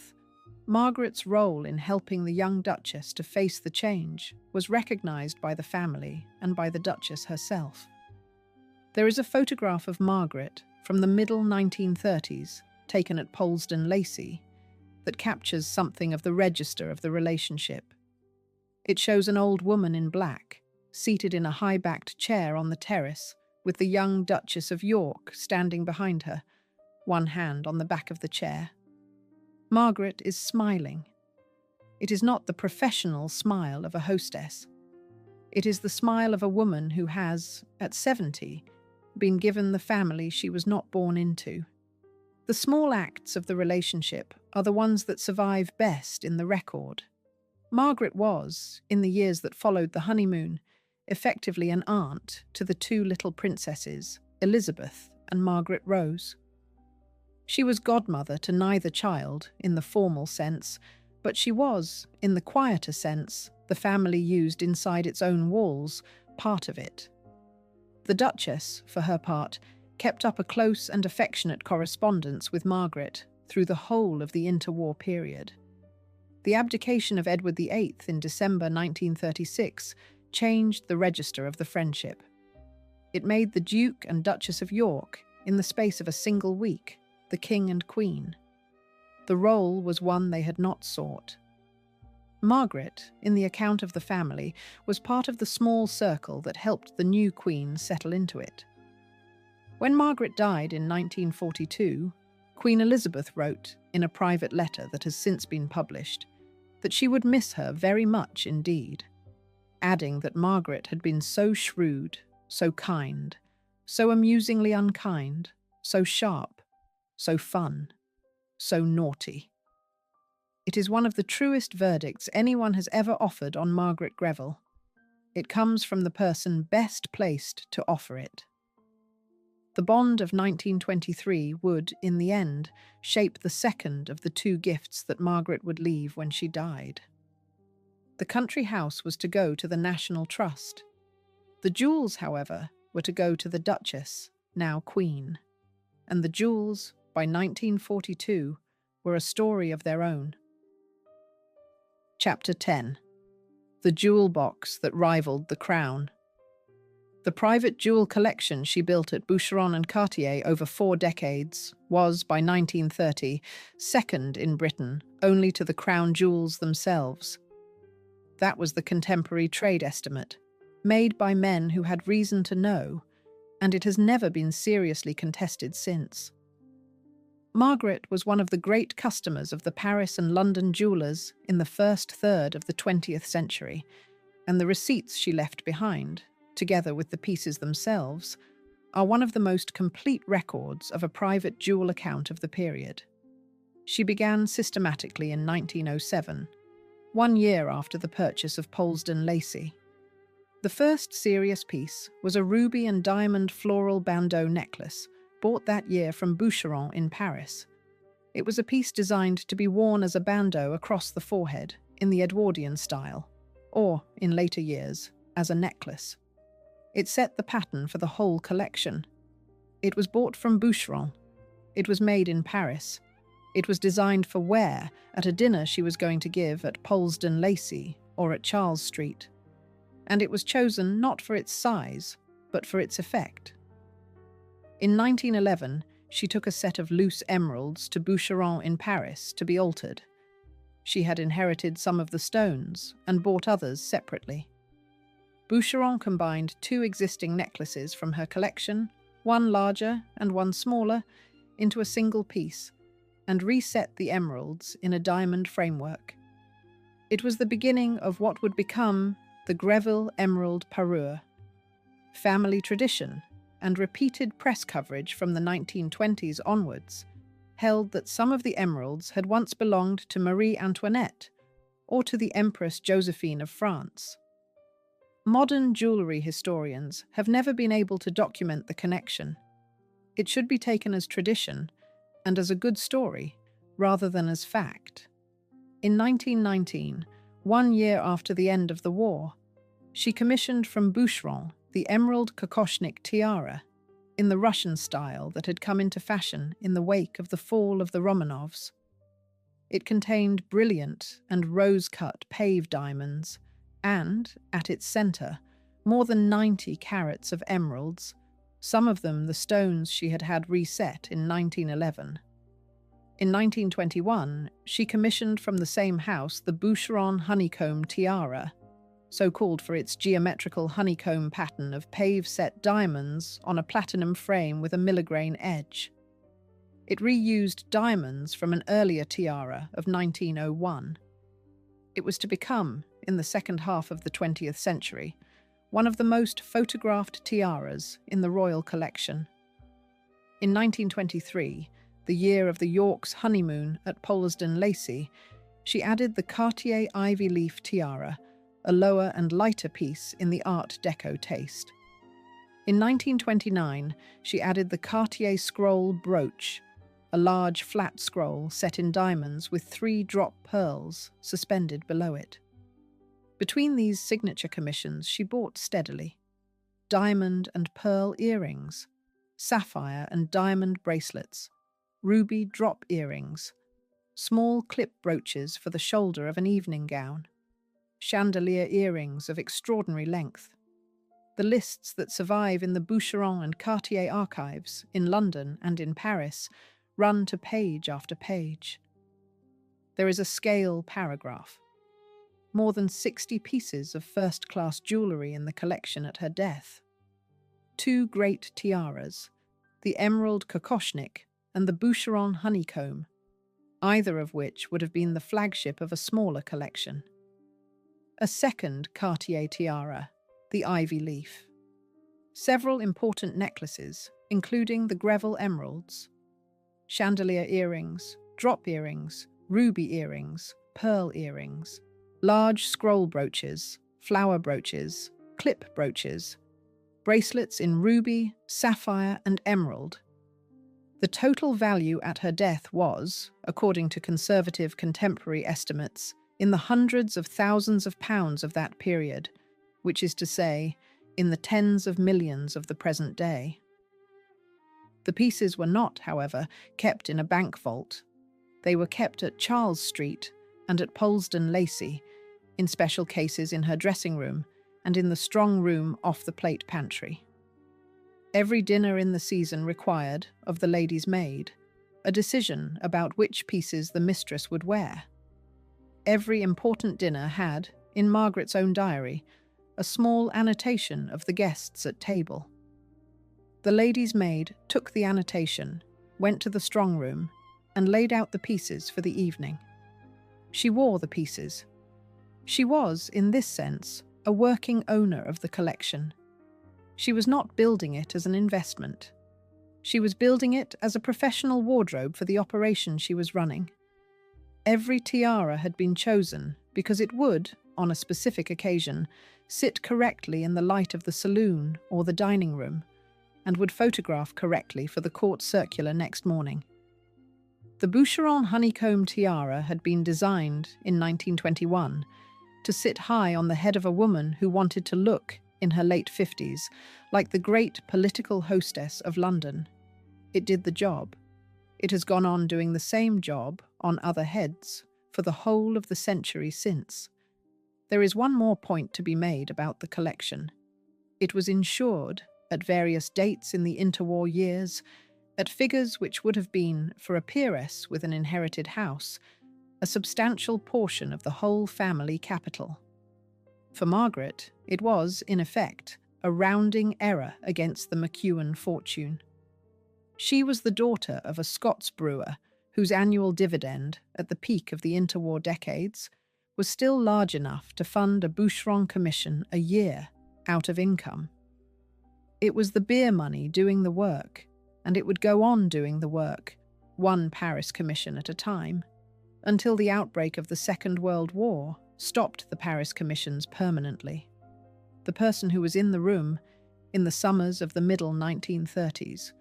Margaret's role in helping the young Duchess to face the change was recognised by the family and by the Duchess herself. There is a photograph of Margaret from the middle 1930s, taken at Polesden Lacey, that captures something of the register of the relationship. It shows an old woman in black, seated in a high-backed chair on the terrace, with the young Duchess of York standing behind her, one hand on the back of the chair. Margaret is smiling. It is not the professional smile of a hostess. It is the smile of a woman who has, at 70, been given the family she was not born into. The small acts of the relationship are the ones that survive best in the record. Margaret was, in the years that followed the honeymoon, effectively an aunt to the two little princesses, Elizabeth and Margaret Rose. She was godmother to neither child, in the formal sense, but she was, in the quieter sense, the family used inside its own walls, part of it. The Duchess, for her part, kept up a close and affectionate correspondence with Margaret through the whole of the interwar period. The abdication of Edward VIII in December 1936 changed the register of the friendship. It made the Duke and Duchess of York, in the space of a single week, the King and Queen. The role was one they had not sought. Margaret, in the account of the family, was part of the small circle that helped the new Queen settle into it. When Margaret died in 1942, Queen Elizabeth wrote, in a private letter that has since been published, that she would miss her very much indeed, adding that Margaret had been so shrewd, so kind, so amusingly unkind, so sharp, so fun, so naughty. It is one of the truest verdicts anyone has ever offered on Margaret Greville. It comes from the person best placed to offer it. The bond of 1923 would, in the end, shape the second of the two gifts that Margaret would leave when she died. The country house was to go to the National Trust. The jewels, however, were to go to the Duchess, now Queen. And the jewels, by 1942, were a story of their own. Chapter 10. The Jewel Box That Rivaled the Crown. The private jewel collection she built at Boucheron and Cartier over 4 decades was, by 1930, second in Britain only to the crown jewels themselves. That was the contemporary trade estimate, made by men who had reason to know, and it has never been seriously contested since. Margaret was one of the great customers of the Paris and London jewellers in the first third of the 20th century, and the receipts she left behind, together with the pieces themselves, are one of the most complete records of a private jewel account of the period. She began systematically in 1907, 1 year after the purchase of Polesden Lacey. The first serious piece was a ruby and diamond floral bandeau necklace bought that year from Boucheron in Paris. It was a piece designed to be worn as a bandeau across the forehead in the Edwardian style, or, in later years, as a necklace. It set the pattern for the whole collection. It was bought from Boucheron. It was made in Paris. It was designed for wear at a dinner she was going to give at Polesden Lacey or at Charles Street. And it was chosen not for its size, but for its effect. In 1911, she took a set of loose emeralds to Boucheron in Paris to be altered. She had inherited some of the stones and bought others separately. Boucheron combined two existing necklaces from her collection, one larger and one smaller, into a single piece, and reset the emeralds in a diamond framework. It was the beginning of what would become the Greville Emerald parure. Family tradition and repeated press coverage from the 1920s onwards held that some of the emeralds had once belonged to Marie Antoinette or to the Empress Josephine of France. Modern jewellery historians have never been able to document the connection. It should be taken as tradition and as a good story, rather than as fact. In 1919, 1 year after the end of the war, she commissioned from Boucheron the emerald kokoshnik tiara, in the Russian style that had come into fashion in the wake of the fall of the Romanovs. It contained brilliant and rose-cut pave diamonds and, at its centre, more than 90 carats of emeralds, some of them the stones she had had reset in 1911. In 1921, she commissioned from the same house the Boucheron Honeycomb Tiara, so called for its geometrical honeycomb pattern of pave-set diamonds on a platinum frame with a milligrain edge. It reused diamonds from an earlier tiara of 1901. It was to become, in the second half of the 20th century, one of the most photographed tiaras in the royal collection. In 1923, the year of the York's honeymoon at Polesden Lacey, she added the Cartier ivy leaf tiara, a lower and lighter piece in the Art Deco taste. In 1929, she added the Cartier scroll brooch, a large flat scroll set in diamonds with 3 drop pearls suspended below it. Between these signature commissions, she bought steadily diamond and pearl earrings, sapphire and diamond bracelets, ruby drop earrings, small clip brooches for the shoulder of an evening gown, chandelier earrings of extraordinary length. The lists that survive in the Boucheron and Cartier archives in London and in Paris run to page after page. There is a scale paragraph. More than 60 pieces of first-class jewellery in the collection at her death. 2 great tiaras, the emerald kokoshnik and the Boucheron honeycomb, either of which would have been the flagship of a smaller collection. A second Cartier tiara, the ivy leaf. Several important necklaces, including the Greville Emeralds, chandelier earrings, drop earrings, ruby earrings, pearl earrings, large scroll brooches, flower brooches, clip brooches, bracelets in ruby, sapphire, and emerald. The total value at her death was, according to conservative contemporary estimates, in the hundreds of thousands of pounds of that period, which is to say, in the tens of millions of the present day. The pieces were not, however, kept in a bank vault. They were kept at Charles Street and at Polesden Lacey, in special cases in her dressing room and in the strong room off the plate pantry. Every dinner in the season required, of the lady's maid, a decision about which pieces the mistress would wear. Every important dinner had, in Margaret's own diary, a small annotation of the guests at table. The lady's maid took the annotation, went to the strong room, and laid out the pieces for the evening. She wore the pieces. She was, in this sense, a working owner of the collection. She was not building it as an investment. She was building it as a professional wardrobe for the operation she was running. Every tiara had been chosen because it would, on a specific occasion, sit correctly in the light of the saloon or the dining room, and would photograph correctly for the court circular next morning. The Boucheron Honeycomb Tiara had been designed in 1921 to sit high on the head of a woman who wanted to look, in her late 50s, like the great political hostess of London. It did the job. It has gone on doing the same job on other heads for the whole of the century since. There is one more point to be made about the collection. It was insured at various dates in the interwar years, at figures which would have been, for a peeress with an inherited house, a substantial portion of the whole family capital. For Margaret, it was, in effect, a rounding error against the McEwan fortune. She was the daughter of a Scots brewer whose annual dividend, at the peak of the interwar decades, was still large enough to fund a Boucheron commission a year out of income. It was the beer money doing the work, and it would go on doing the work, one Paris commission at a time, until the outbreak of the Second World War stopped the Paris commissions permanently. The person who was in the room, in the summers of the middle 1930s,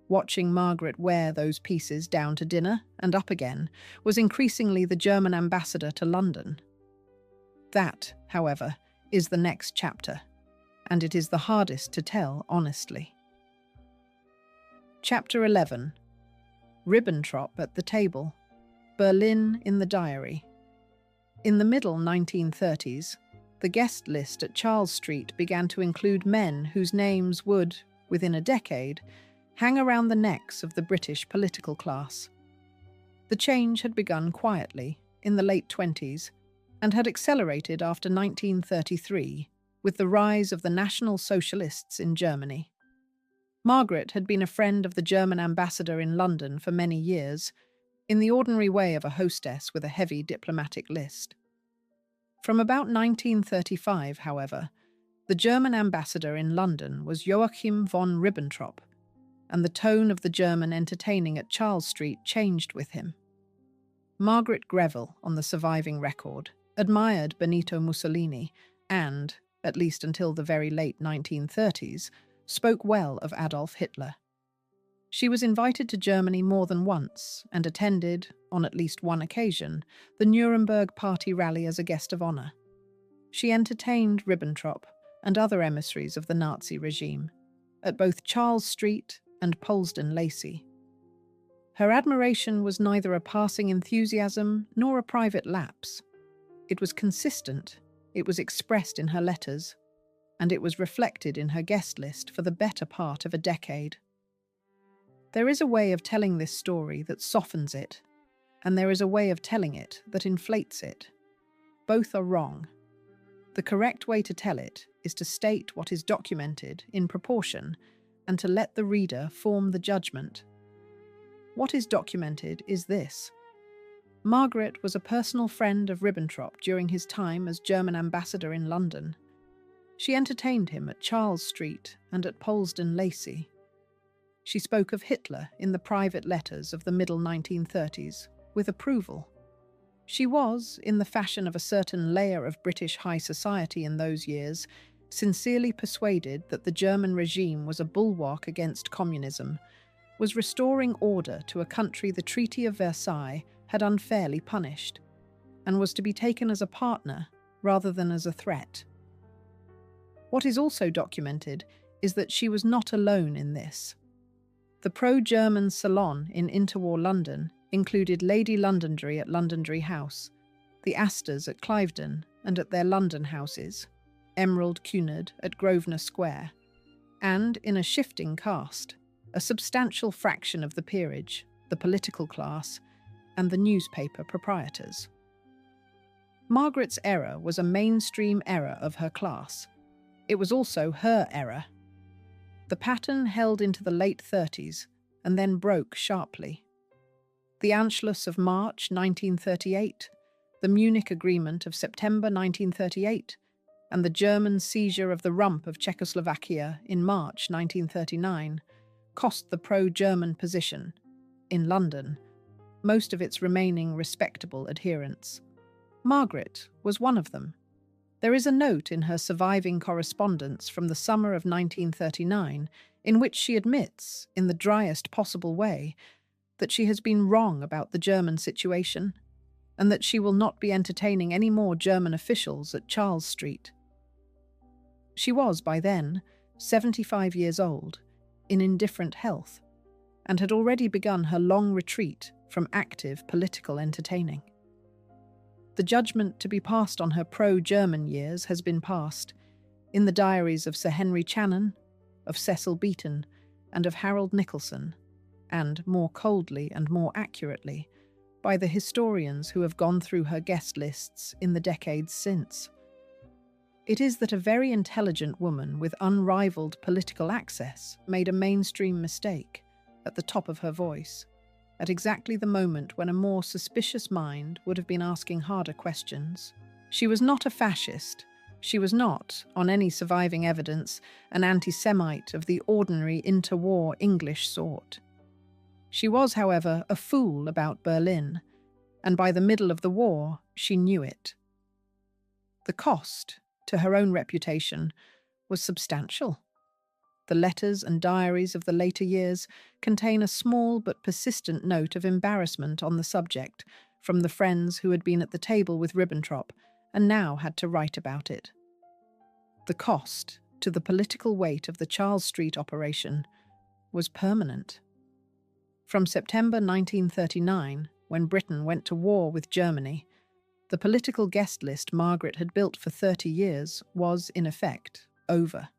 watching Margaret wear those pieces down to dinner and up again, was increasingly the German ambassador to London. That, however, is the next chapter, and it is the hardest to tell honestly. Chapter 11. Ribbentrop at the table. Berlin in the diary. In the middle 1930s, the guest list at Charles Street began to include men whose names would, within a decade, hang around the necks of the British political class. The change had begun quietly, in the late 20s, and had accelerated after 1933, with the rise of the National Socialists in Germany. Margaret had been a friend of the German ambassador in London for many years, in the ordinary way of a hostess with a heavy diplomatic list. From about 1935, however, the German ambassador in London was Joachim von Ribbentrop, and the tone of the German entertaining at Charles Street changed with him. Margaret Greville, on the surviving record, admired Benito Mussolini and, at least until the very late 1930s, spoke well of Adolf Hitler. She was invited to Germany more than once and attended, on at least one occasion, the Nuremberg Party rally as a guest of honour. She entertained Ribbentrop and other emissaries of the Nazi regime at both Charles Street and Polesden Lacey. Her admiration was neither a passing enthusiasm nor a private lapse. It was consistent, it was expressed in her letters, and it was reflected in her guest list for the better part of a decade. There is a way of telling this story that softens it, and there is a way of telling it that inflates it. Both are wrong. The correct way to tell it is to state what is documented in proportion and to let the reader form the judgment. What is documented is this. Margaret was a personal friend of Ribbentrop during his time as German ambassador in London. She entertained him at Charles Street and at Polesden Lacey. She spoke of Hitler in the private letters of the middle 1930s with approval. She was, in the fashion of a certain layer of British high society in those years, sincerely persuaded that the German regime was a bulwark against communism, was restoring order to a country the Treaty of Versailles had unfairly punished, and was to be taken as a partner rather than as a threat. What is also documented is that she was not alone in this. The pro-German salon in interwar London included Lady Londonderry at Londonderry House, the Astors at Cliveden and at their London houses, Emerald Cunard at Grosvenor Square, and, in a shifting cast, a substantial fraction of the peerage, the political class, and the newspaper proprietors. Margaret's error was a mainstream error of her class. It was also her error. The pattern held into the late 30s and then broke sharply. The Anschluss of March 1938, the Munich Agreement of September 1938, and the German seizure of the rump of Czechoslovakia in March 1939 cost the pro-German position, in London, most of its remaining respectable adherents. Margaret was one of them. There is a note in her surviving correspondence from the summer of 1939 in which she admits, in the driest possible way, that she has been wrong about the German situation and that she will not be entertaining any more German officials at Charles Street. She was, by then, 75 years old, in indifferent health, and had already begun her long retreat from active political entertaining. The judgment to be passed on her pro-German years has been passed in the diaries of Sir Henry Channon, of Cecil Beaton, and of Harold Nicholson, and, more coldly and more accurately, by the historians who have gone through her guest lists in the decades since. It is that a very intelligent woman with unrivaled political access made a mainstream mistake at the top of her voice, at exactly the moment when a more suspicious mind would have been asking harder questions. She was not a fascist. She was not, on any surviving evidence, an anti-Semite of the ordinary interwar English sort. She was, however, a fool about Berlin, and by the middle of the war she knew it. The cost, to her own reputation, was substantial. The letters and diaries of the later years contain a small but persistent note of embarrassment on the subject from the friends who had been at the table with Ribbentrop and now had to write about it. The cost, to the political weight of the Charles Street operation, was permanent. From September 1939, when Britain went to war with Germany, the political guest list Margaret had built for 30 years was, in effect, over.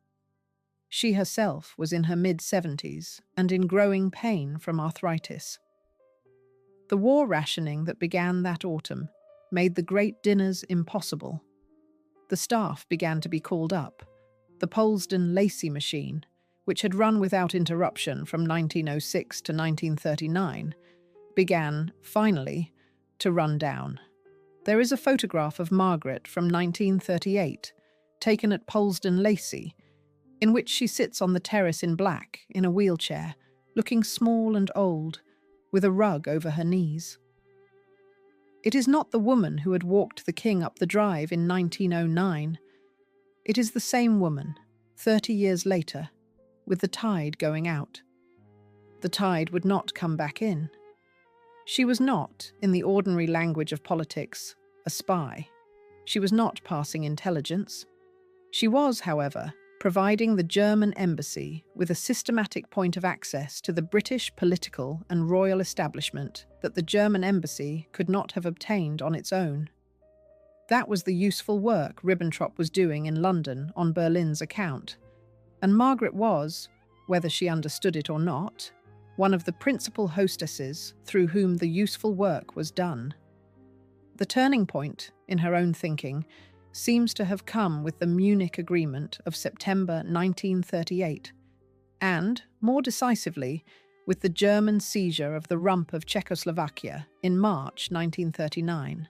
She herself was in her mid-70s and in growing pain from arthritis. The war rationing that began that autumn made the great dinners impossible. The staff began to be called up. The Polesden Lacey machine, which had run without interruption from 1906 to 1939, began, finally, to run down. There is a photograph of Margaret from 1938, taken at Polesden Lacey, in which she sits on the terrace in black, in a wheelchair, looking small and old, with a rug over her knees. It is not the woman who had walked the king up the drive in 1909. It is the same woman, 30 years later, with the tide going out. The tide would not come back in. She was not, in the ordinary language of politics, a spy. She was not passing intelligence. She was, however, providing the German embassy with a systematic point of access to the British political and royal establishment that the German embassy could not have obtained on its own. That was the useful work Ribbentrop was doing in London on Berlin's account, and Margaret was, whether she understood it or not, one of the principal hostesses through whom the useful work was done. The turning point, in her own thinking, seems to have come with the Munich Agreement of September 1938, and, more decisively, with the German seizure of the rump of Czechoslovakia in March 1939.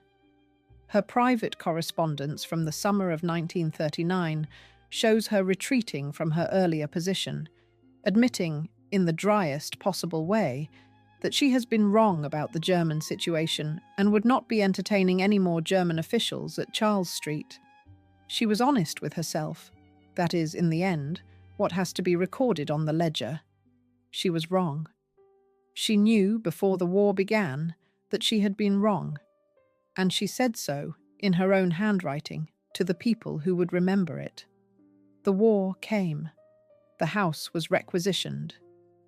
Her private correspondence from the summer of 1939 shows her retreating from her earlier position, admitting, in the driest possible way, that she has been wrong about the German situation and would not be entertaining any more German officials at Charles Street. She was honest with herself. That is, in the end, what has to be recorded on the ledger. She was wrong. She knew before the war began that she had been wrong, and she said so, in her own handwriting, to the people who would remember it. The war came. The house was requisitioned.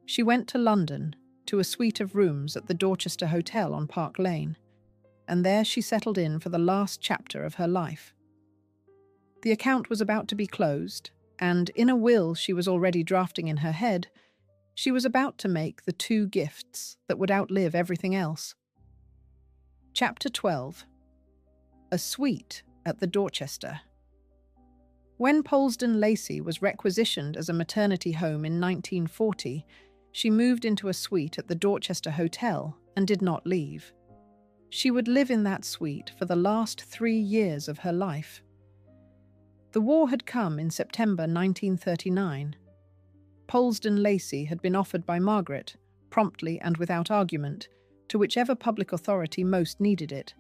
She went to London, to a suite of rooms at the Dorchester Hotel on Park Lane, and there she settled in for the last chapter of her life. The account was about to be closed, and in a will she was already drafting in her head, she was about to make the two gifts that would outlive everything else. Chapter 12. A Suite at the Dorchester. When Polesden Lacey was requisitioned as a maternity home in 1940, she moved into a suite at the Dorchester Hotel and did not leave. She would live in that suite for the last 3 years of her life. The war had come in September 1939. Polesden Lacey had been offered by Margaret, promptly and without argument, to whichever public authority most needed it,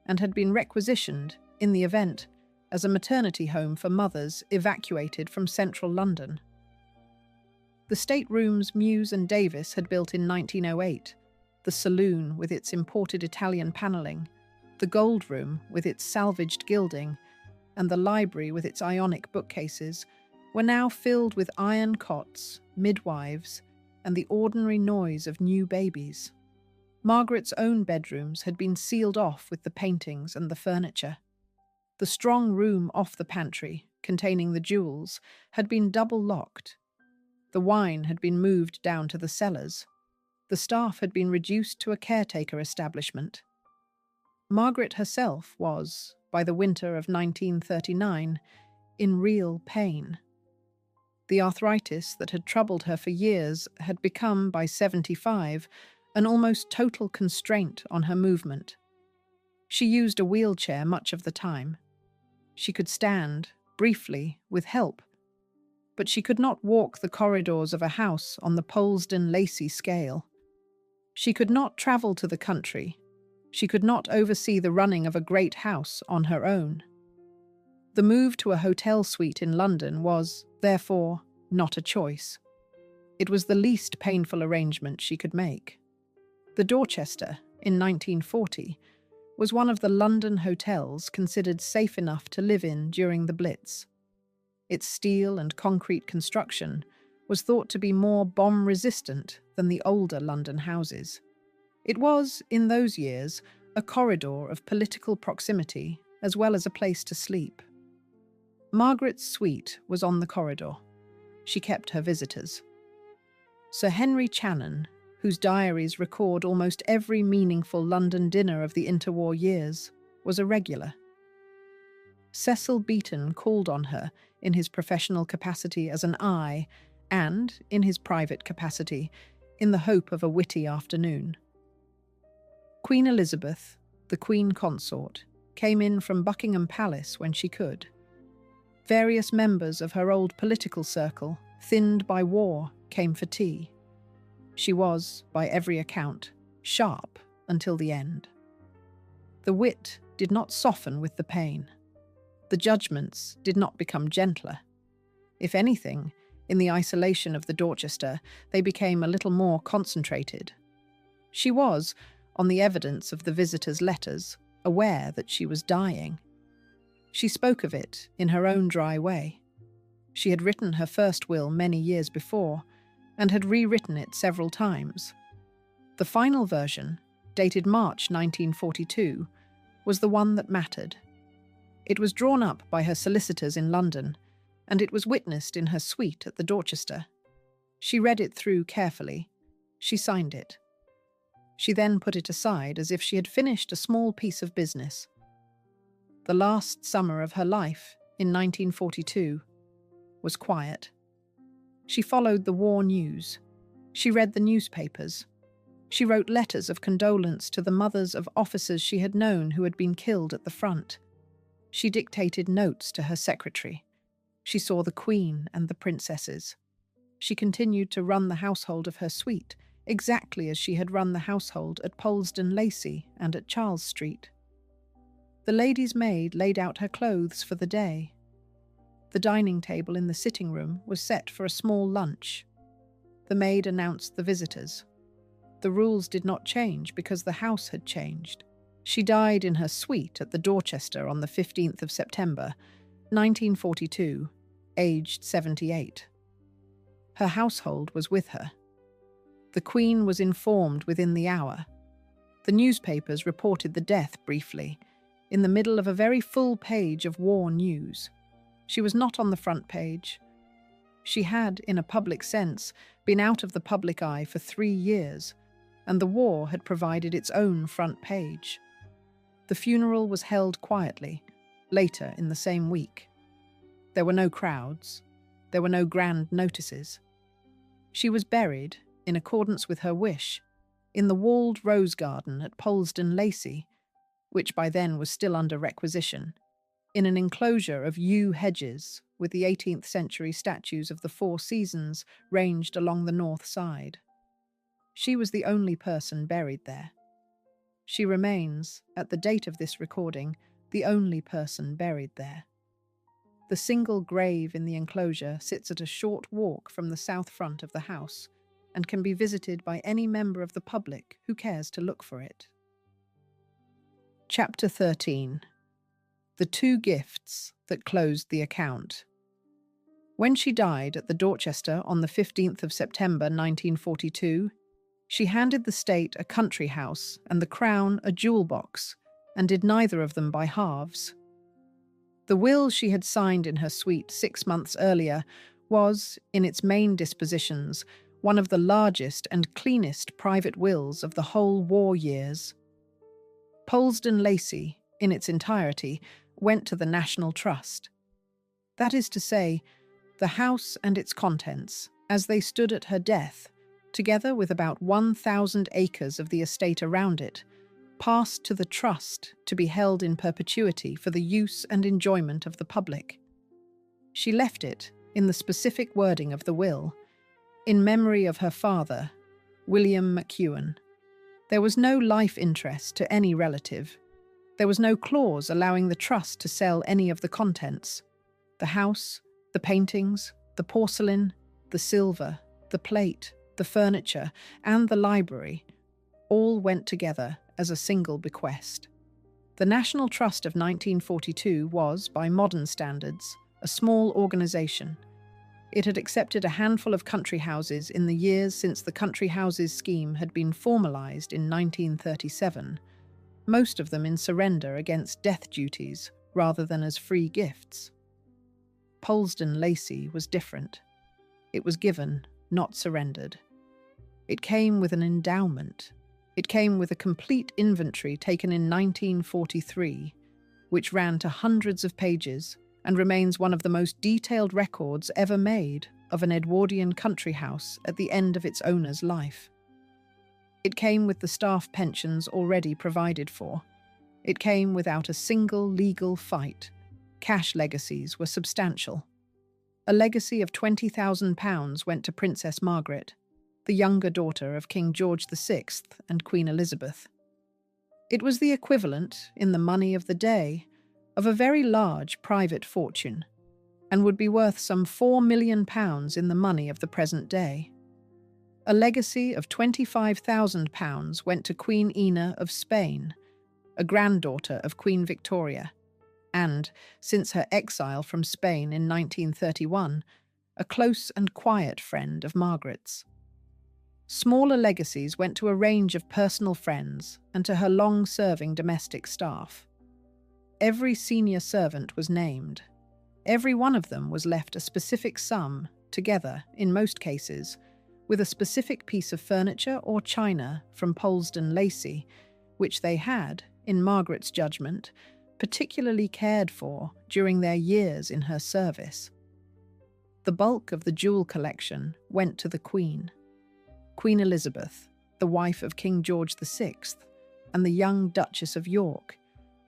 and had been requisitioned, in the event, as a maternity home for mothers evacuated from central London. The staterooms Muse and Davis had built in 1908, the saloon with its imported Italian panelling, the gold room with its salvaged gilding, and the library with its Ionic bookcases, were now filled with iron cots, midwives, and the ordinary noise of new babies. Margaret's own bedrooms had been sealed off with the paintings and the furniture. The strong room off the pantry, containing the jewels, had been double-locked. The wine had been moved down to the cellars. The staff had been reduced to a caretaker establishment. Margaret herself was, by the winter of 1939, in real pain. The arthritis that had troubled her for years had become, by 75, an almost total constraint on her movement. She used a wheelchair much of the time. She could stand, briefly, with help, but she could not walk the corridors of a house on the Polesden Lacey scale. She could not travel to the country. She could not oversee the running of a great house on her own. The move to a hotel suite in London was, therefore, not a choice. It was the least painful arrangement she could make. The Dorchester, in 1940, was one of the London hotels considered safe enough to live in during the Blitz. Its steel and concrete construction was thought to be more bomb-resistant than the older London houses. It was, in those years, a corridor of political proximity as well as a place to sleep. Margaret's suite was on the corridor. She kept her visitors. Sir Henry Channon, whose diaries record almost every meaningful London dinner of the interwar years, was a regular. Cecil Beaton called on her in his professional capacity as an eye and, in his private capacity, in the hope of a witty afternoon. Queen Elizabeth, the Queen Consort, came in from Buckingham Palace when she could. Various members of her old political circle, thinned by war, came for tea. She was, by every account, sharp until the end. The wit did not soften with the pain. The judgments did not become gentler. If anything, in the isolation of the Dorchester, they became a little more concentrated. She was, on the evidence of the visitors' letters, aware that she was dying. She spoke of it in her own dry way. She had written her first will many years before, and had rewritten it several times. The final version, dated March 1942, was the one that mattered. It was drawn up by her solicitors in London, and it was witnessed in her suite at the Dorchester. She read it through carefully. She signed it. She then put it aside as if she had finished a small piece of business. The last summer of her life, in 1942, was quiet. She followed the war news. She read the newspapers. She wrote letters of condolence to the mothers of officers she had known who had been killed at the front. She dictated notes to her secretary. She saw the Queen and the princesses. She continued to run the household of her suite, exactly as she had run the household at Polesden Lacey and at Charles Street. The lady's maid laid out her clothes for the day. The dining table in the sitting room was set for a small lunch. The maid announced the visitors. The rules did not change because the house had changed. She died in her suite at the Dorchester on the 15th of September, 1942, aged 78. Her household was with her. The Queen was informed within the hour. The newspapers reported the death briefly, in the middle of a very full page of war news. She was not on the front page. She had, in a public sense, been out of the public eye for 3 years, and the war had provided its own front page. The funeral was held quietly, later in the same week. There were no crowds. There were no grand notices. She was buried, in accordance with her wish, in the walled rose garden at Polesden Lacey, which by then was still under requisition, in an enclosure of yew hedges with the 18th century statues of the Four Seasons ranged along the north side. She was the only person buried there. She remains, at the date of this recording, the only person buried there. The single grave in the enclosure sits at a short walk from the south front of the house and can be visited by any member of the public who cares to look for it. Chapter 13. The two gifts that closed the account. When she died at the Dorchester on the 15th of September 1942, she handed the state a country house and the crown a jewel box, and did neither of them by halves. The will she had signed in her suite 6 months earlier was, in its main dispositions, one of the largest and cleanest private wills of the whole war years. Polesden Lacey, in its entirety, went to the National Trust. That is to say, the house and its contents, as they stood at her death, together with about 1,000 acres of the estate around it, passed to the trust to be held in perpetuity for the use and enjoyment of the public. She left it, in the specific wording of the will, in memory of her father, William McEwan. There was no life interest to any relative. There was no clause allowing the trust to sell any of the contents. The house, the paintings, the porcelain, the silver, the plate, the furniture, and the library all went together as a single bequest. The National Trust of 1942 was, by modern standards, a small organisation. It had accepted a handful of country houses in the years since the country houses scheme had been formalised in 1937, most of them in surrender against death duties rather than as free gifts. Polesden Lacey was different. It was given, not surrendered. It came with an endowment. It came with a complete inventory taken in 1943, which ran to hundreds of pages and remains one of the most detailed records ever made of an Edwardian country house at the end of its owner's life. It came with the staff pensions already provided for. It came without a single legal fight. Cash legacies were substantial. A legacy of £20,000 went to Princess Margaret, the younger daughter of King George VI and Queen Elizabeth. It was the equivalent, in the money of the day, of a very large private fortune, and would be worth some £4 million in the money of the present day. A legacy of £25,000 went to Queen Ina of Spain, a granddaughter of Queen Victoria, and, since her exile from Spain in 1931, a close and quiet friend of Margaret's. Smaller legacies went to a range of personal friends and to her long-serving domestic staff. Every senior servant was named. Every one of them was left a specific sum, together, in most cases, with a specific piece of furniture or china from Polesden Lacey, which they had, in Margaret's judgment, particularly cared for during their years in her service. The bulk of the jewel collection went to the Queen. Queen Elizabeth, the wife of King George VI, and the young Duchess of York,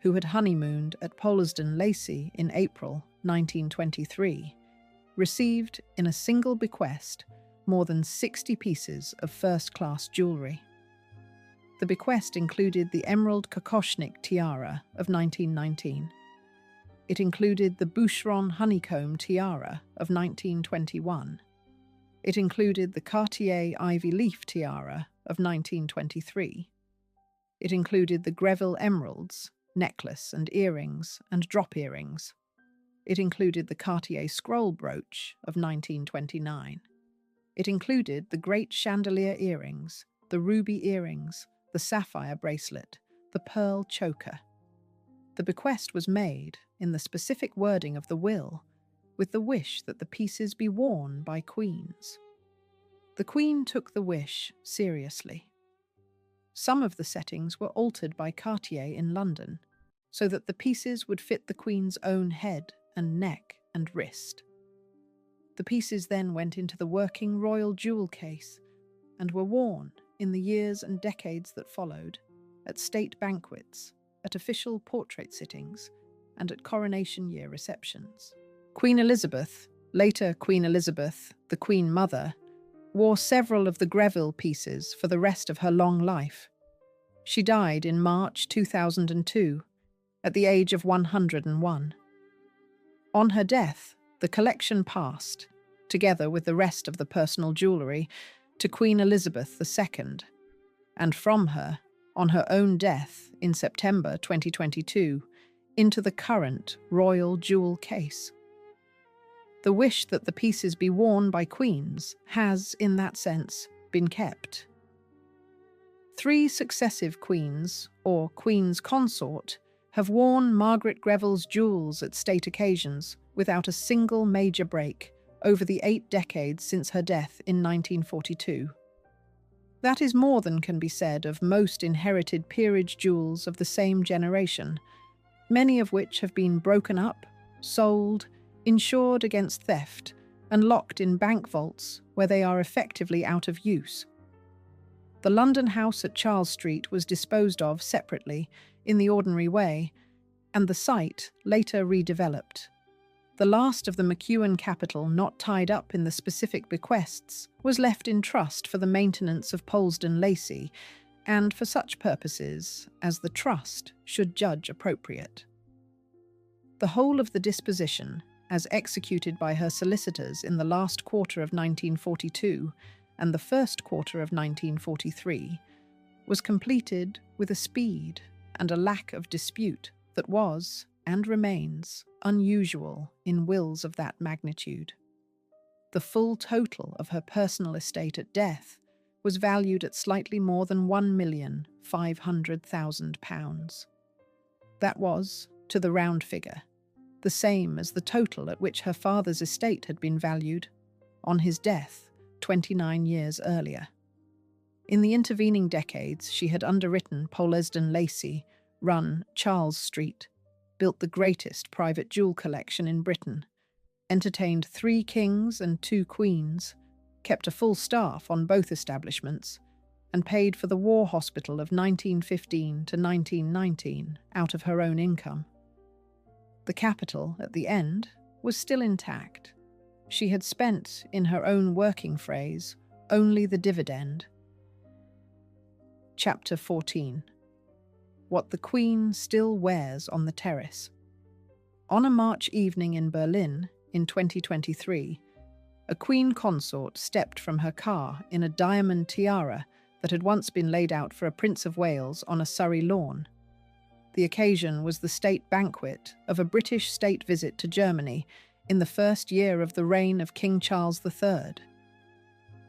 who had honeymooned at Polesden Lacey in April 1923, received, in a single bequest, more than 60 pieces of first-class jewellery. The bequest included the Emerald Kokoshnik Tiara of 1919. It included the Boucheron Honeycomb Tiara of 1921. It included the Cartier Ivy Leaf Tiara of 1923. It included the Greville Emeralds, necklace and earrings and drop earrings. It included the Cartier Scroll Brooch of 1929. It included the great chandelier earrings, the ruby earrings, the sapphire bracelet, the pearl choker. The bequest was made, in the specific wording of the will, with the wish that the pieces be worn by queens. The Queen took the wish seriously. Some of the settings were altered by Cartier in London, so that the pieces would fit the Queen's own head and neck and wrist. The pieces then went into the working royal jewel case and were worn, in the years and decades that followed, at state banquets, at official portrait sittings, and at coronation year receptions. Queen Elizabeth, later Queen Elizabeth, the Queen Mother, wore several of the Greville pieces for the rest of her long life. She died in March 2002, at the age of 101. On her death, the collection passed, together with the rest of the personal jewellery, to Queen Elizabeth II, and from her, on her own death in September 2022, into the current royal jewel case. The wish that the pieces be worn by queens has, in that sense, been kept. 3 successive queens, or Queens Consort, have worn Margaret Greville's jewels at state occasions without a single major break over the 8 decades since her death in 1942. That is more than can be said of most inherited peerage jewels of the same generation, many of which have been broken up, sold, insured against theft, and locked in bank vaults where they are effectively out of use. The London house at Charles Street was disposed of separately, in the ordinary way, and the site later redeveloped. The last of the McEwan capital not tied up in the specific bequests was left in trust for the maintenance of Polesden Lacey, and for such purposes as the trust should judge appropriate. The whole of the disposition, as executed by her solicitors in the last quarter of 1942 and the first quarter of 1943, was completed with a speed and a lack of dispute that was, and remains, unusual in wills of that magnitude. The full total of her personal estate at death was valued at slightly more than £1,500,000. That was, to the round figure, the same as the total at which her father's estate had been valued, on his death 29 years earlier. In the intervening decades, she had underwritten Polesden Lacey, run Charles Street, built the greatest private jewel collection in Britain, entertained 3 kings and 2 queens, kept a full staff on both establishments, and paid for the war hospital of 1915 to 1919 out of her own income. The capital, at the end, was still intact. She had spent, in her own working phrase, only the dividend. Chapter 14. What the Queen Still Wears on the Terrace. On a March evening in Berlin, in 2023, a Queen Consort stepped from her car in a diamond tiara that had once been laid out for a Prince of Wales on a Surrey lawn. The occasion was the state banquet of a British state visit to Germany in the first year of the reign of King Charles III.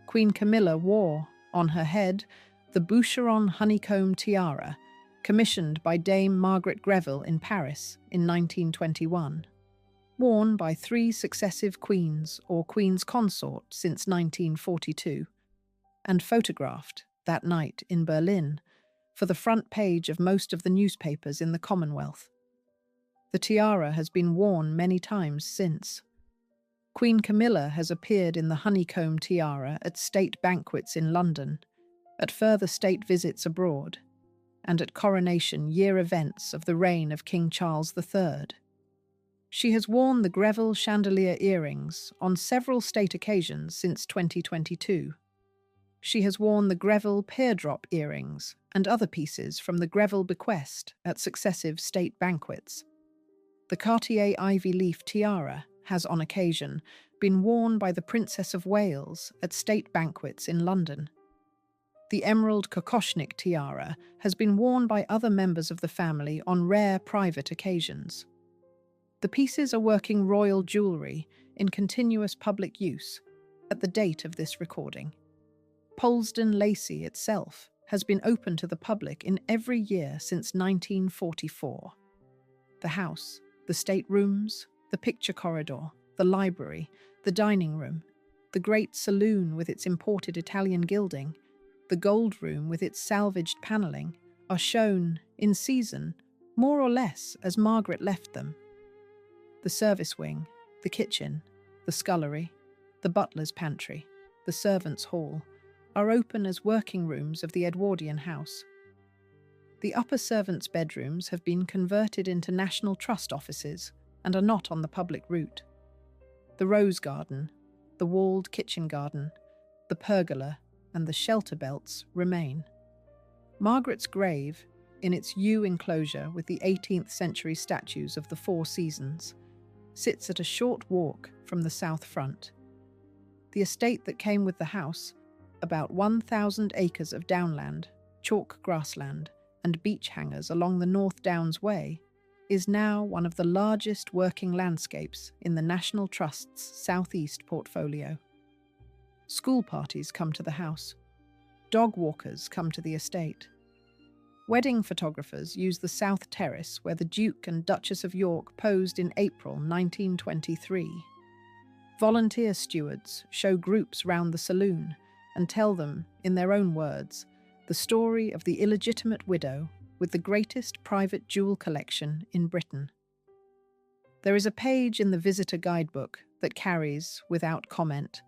Queen Camilla wore, on her head, the Boucheron Honeycomb Tiara, commissioned by Dame Margaret Greville in Paris in 1921, worn by 3 successive queens or Queens Consort since 1942, and photographed, that night in Berlin, for the front page of most of the newspapers in the Commonwealth. The tiara has been worn many times since. Queen Camilla has appeared in the honeycomb tiara at state banquets in London, at further state visits abroad, and at coronation year events of the reign of King Charles III. She has worn the Greville chandelier earrings on several state occasions since 2022. She has worn the Greville peardrop earrings and other pieces from the Greville bequest at successive state banquets. The Cartier ivy leaf tiara has, on occasion, been worn by the Princess of Wales at state banquets in London. The emerald kokoshnik tiara has been worn by other members of the family on rare private occasions. The pieces are working royal jewellery in continuous public use at the date of this recording. Polesden Lacey itself has been open to the public in every year since 1944. The house, the staterooms, the picture corridor, the library, the dining room, the great saloon with its imported Italian gilding, the gold room with its salvaged panelling, are shown, in season, more or less as Margaret left them. The service wing, the kitchen, the scullery, the butler's pantry, the servants' hall, are open as working rooms of the Edwardian house. The upper servants' bedrooms have been converted into National Trust offices and are not on the public route. The rose garden, the walled kitchen garden, the pergola, and the shelter belts remain. Margaret's grave, in its yew enclosure with the 18th century statues of the 4 seasons, sits at a short walk from the south front. The estate that came with the house, about 1,000 acres of downland, chalk grassland, and beach hangers along the North Downs Way, is now one of the largest working landscapes in the National Trust's southeast portfolio. School parties come to the house. Dog walkers come to the estate. Wedding photographers use the South Terrace where the Duke and Duchess of York posed in April 1923. Volunteer stewards show groups round the saloon and tell them, in their own words, the story of the illegitimate widow with the greatest private jewel collection in Britain. There is a page in the visitor guidebook that carries, without comment,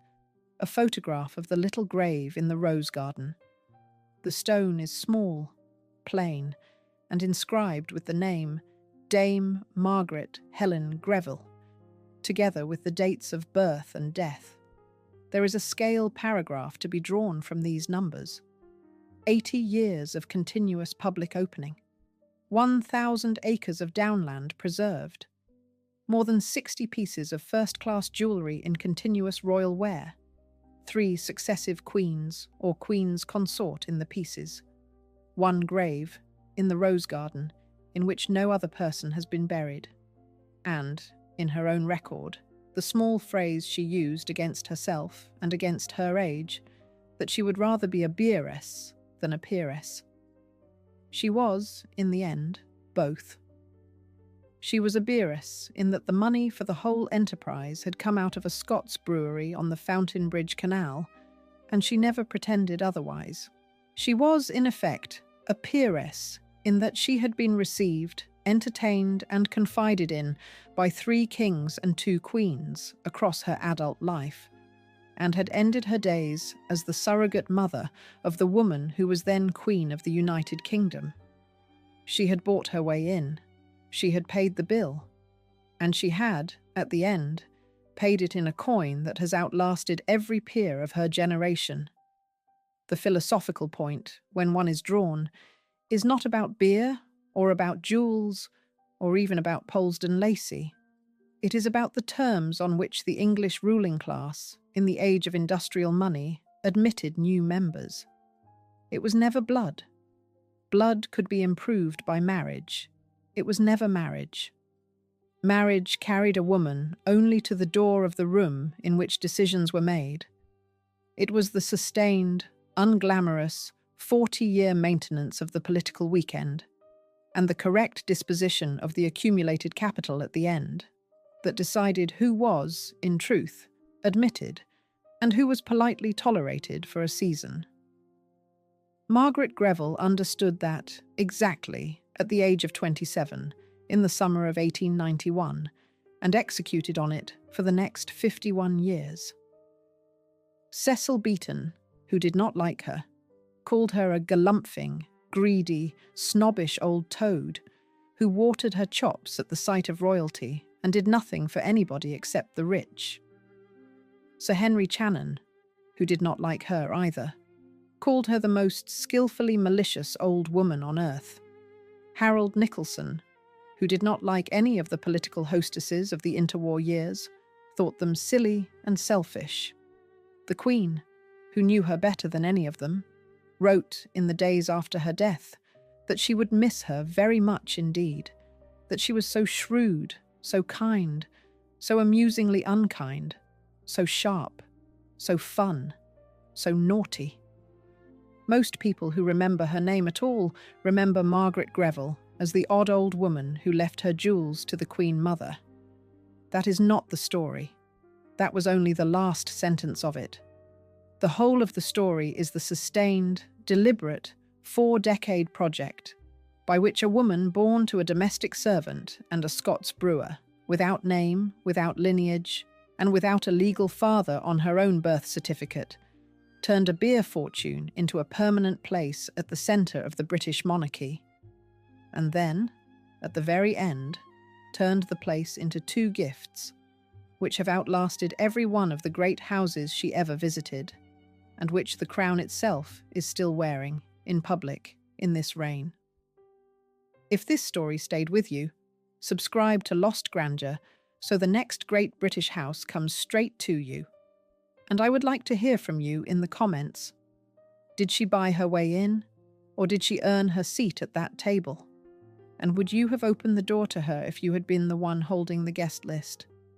a photograph of the little grave in the rose garden. The stone is small, plain, and inscribed with the name Dame Margaret Helen Greville, together with the dates of birth and death. There is a scale paragraph to be drawn from these numbers. 80 years of continuous public opening. 1,000 acres of downland preserved. More than 60 pieces of first-class jewellery in continuous royal wear. 3 successive queens or Queens Consort in the pieces. 1 grave, in the rose garden, in which no other person has been buried. And, in her own record, the small phrase she used against herself and against her age, that she would rather be a beeress than a peeress. She was, in the end, both. She was a beeress in that the money for the whole enterprise had come out of a Scots brewery on the Fountain Bridge Canal, and she never pretended otherwise. She was, in effect, a peeress in that she had been received, entertained and confided in by 3 kings and 2 queens across her adult life, and had ended her days as the surrogate mother of the woman who was then Queen of the United Kingdom. She had bought her way in, she had paid the bill, and she had, at the end, paid it in a coin that has outlasted every peer of her generation. The philosophical point, when one is drawn, is not about beer, or about jewels, or even about Polesden Lacey. It is about the terms on which the English ruling class, in the age of industrial money, admitted new members. It was never blood. Blood could be improved by marriage. It was never marriage. Marriage carried a woman only to the door of the room in which decisions were made. It was the sustained, unglamorous, 40-year maintenance of the political weekend, and the correct disposition of the accumulated capital at the end, that decided who was, in truth, admitted, and who was politely tolerated for a season. Margaret Greville understood that, exactly, at the age of 27, in the summer of 1891, and executed on it for the next 51 years. Cecil Beaton, who did not like her, called her a galumphing, greedy, snobbish old toad, who watered her chops at the sight of royalty and did nothing for anybody except the rich. Sir Henry Channon, who did not like her either, called her the most skillfully malicious old woman on earth. Harold Nicholson, who did not like any of the political hostesses of the interwar years, thought them silly and selfish. The Queen, who knew her better than any of them, wrote in the days after her death that she would miss her very much indeed, that she was so shrewd, so kind, so amusingly unkind, so sharp, so fun, so naughty. Most people who remember her name at all remember Margaret Greville as the odd old woman who left her jewels to the Queen Mother. That is not the story. That was only the last sentence of it. The whole of the story is the sustained, deliberate, 4-decade project by which a woman born to a domestic servant and a Scots brewer, without name, without lineage, and without a legal father on her own birth certificate, turned a beer fortune into a permanent place at the centre of the British monarchy, and then, at the very end, turned the place into 2 gifts, which have outlasted every one of the great houses she ever visited, and which the crown itself is still wearing, in public, in this reign. If this story stayed with you, subscribe to Lost Grandeur So the next great British house comes straight to you. And I would like to hear from you in the comments. Did she buy her way in? Or did she earn her seat at that table? And would you have opened the door to her if you had been the one holding the guest list?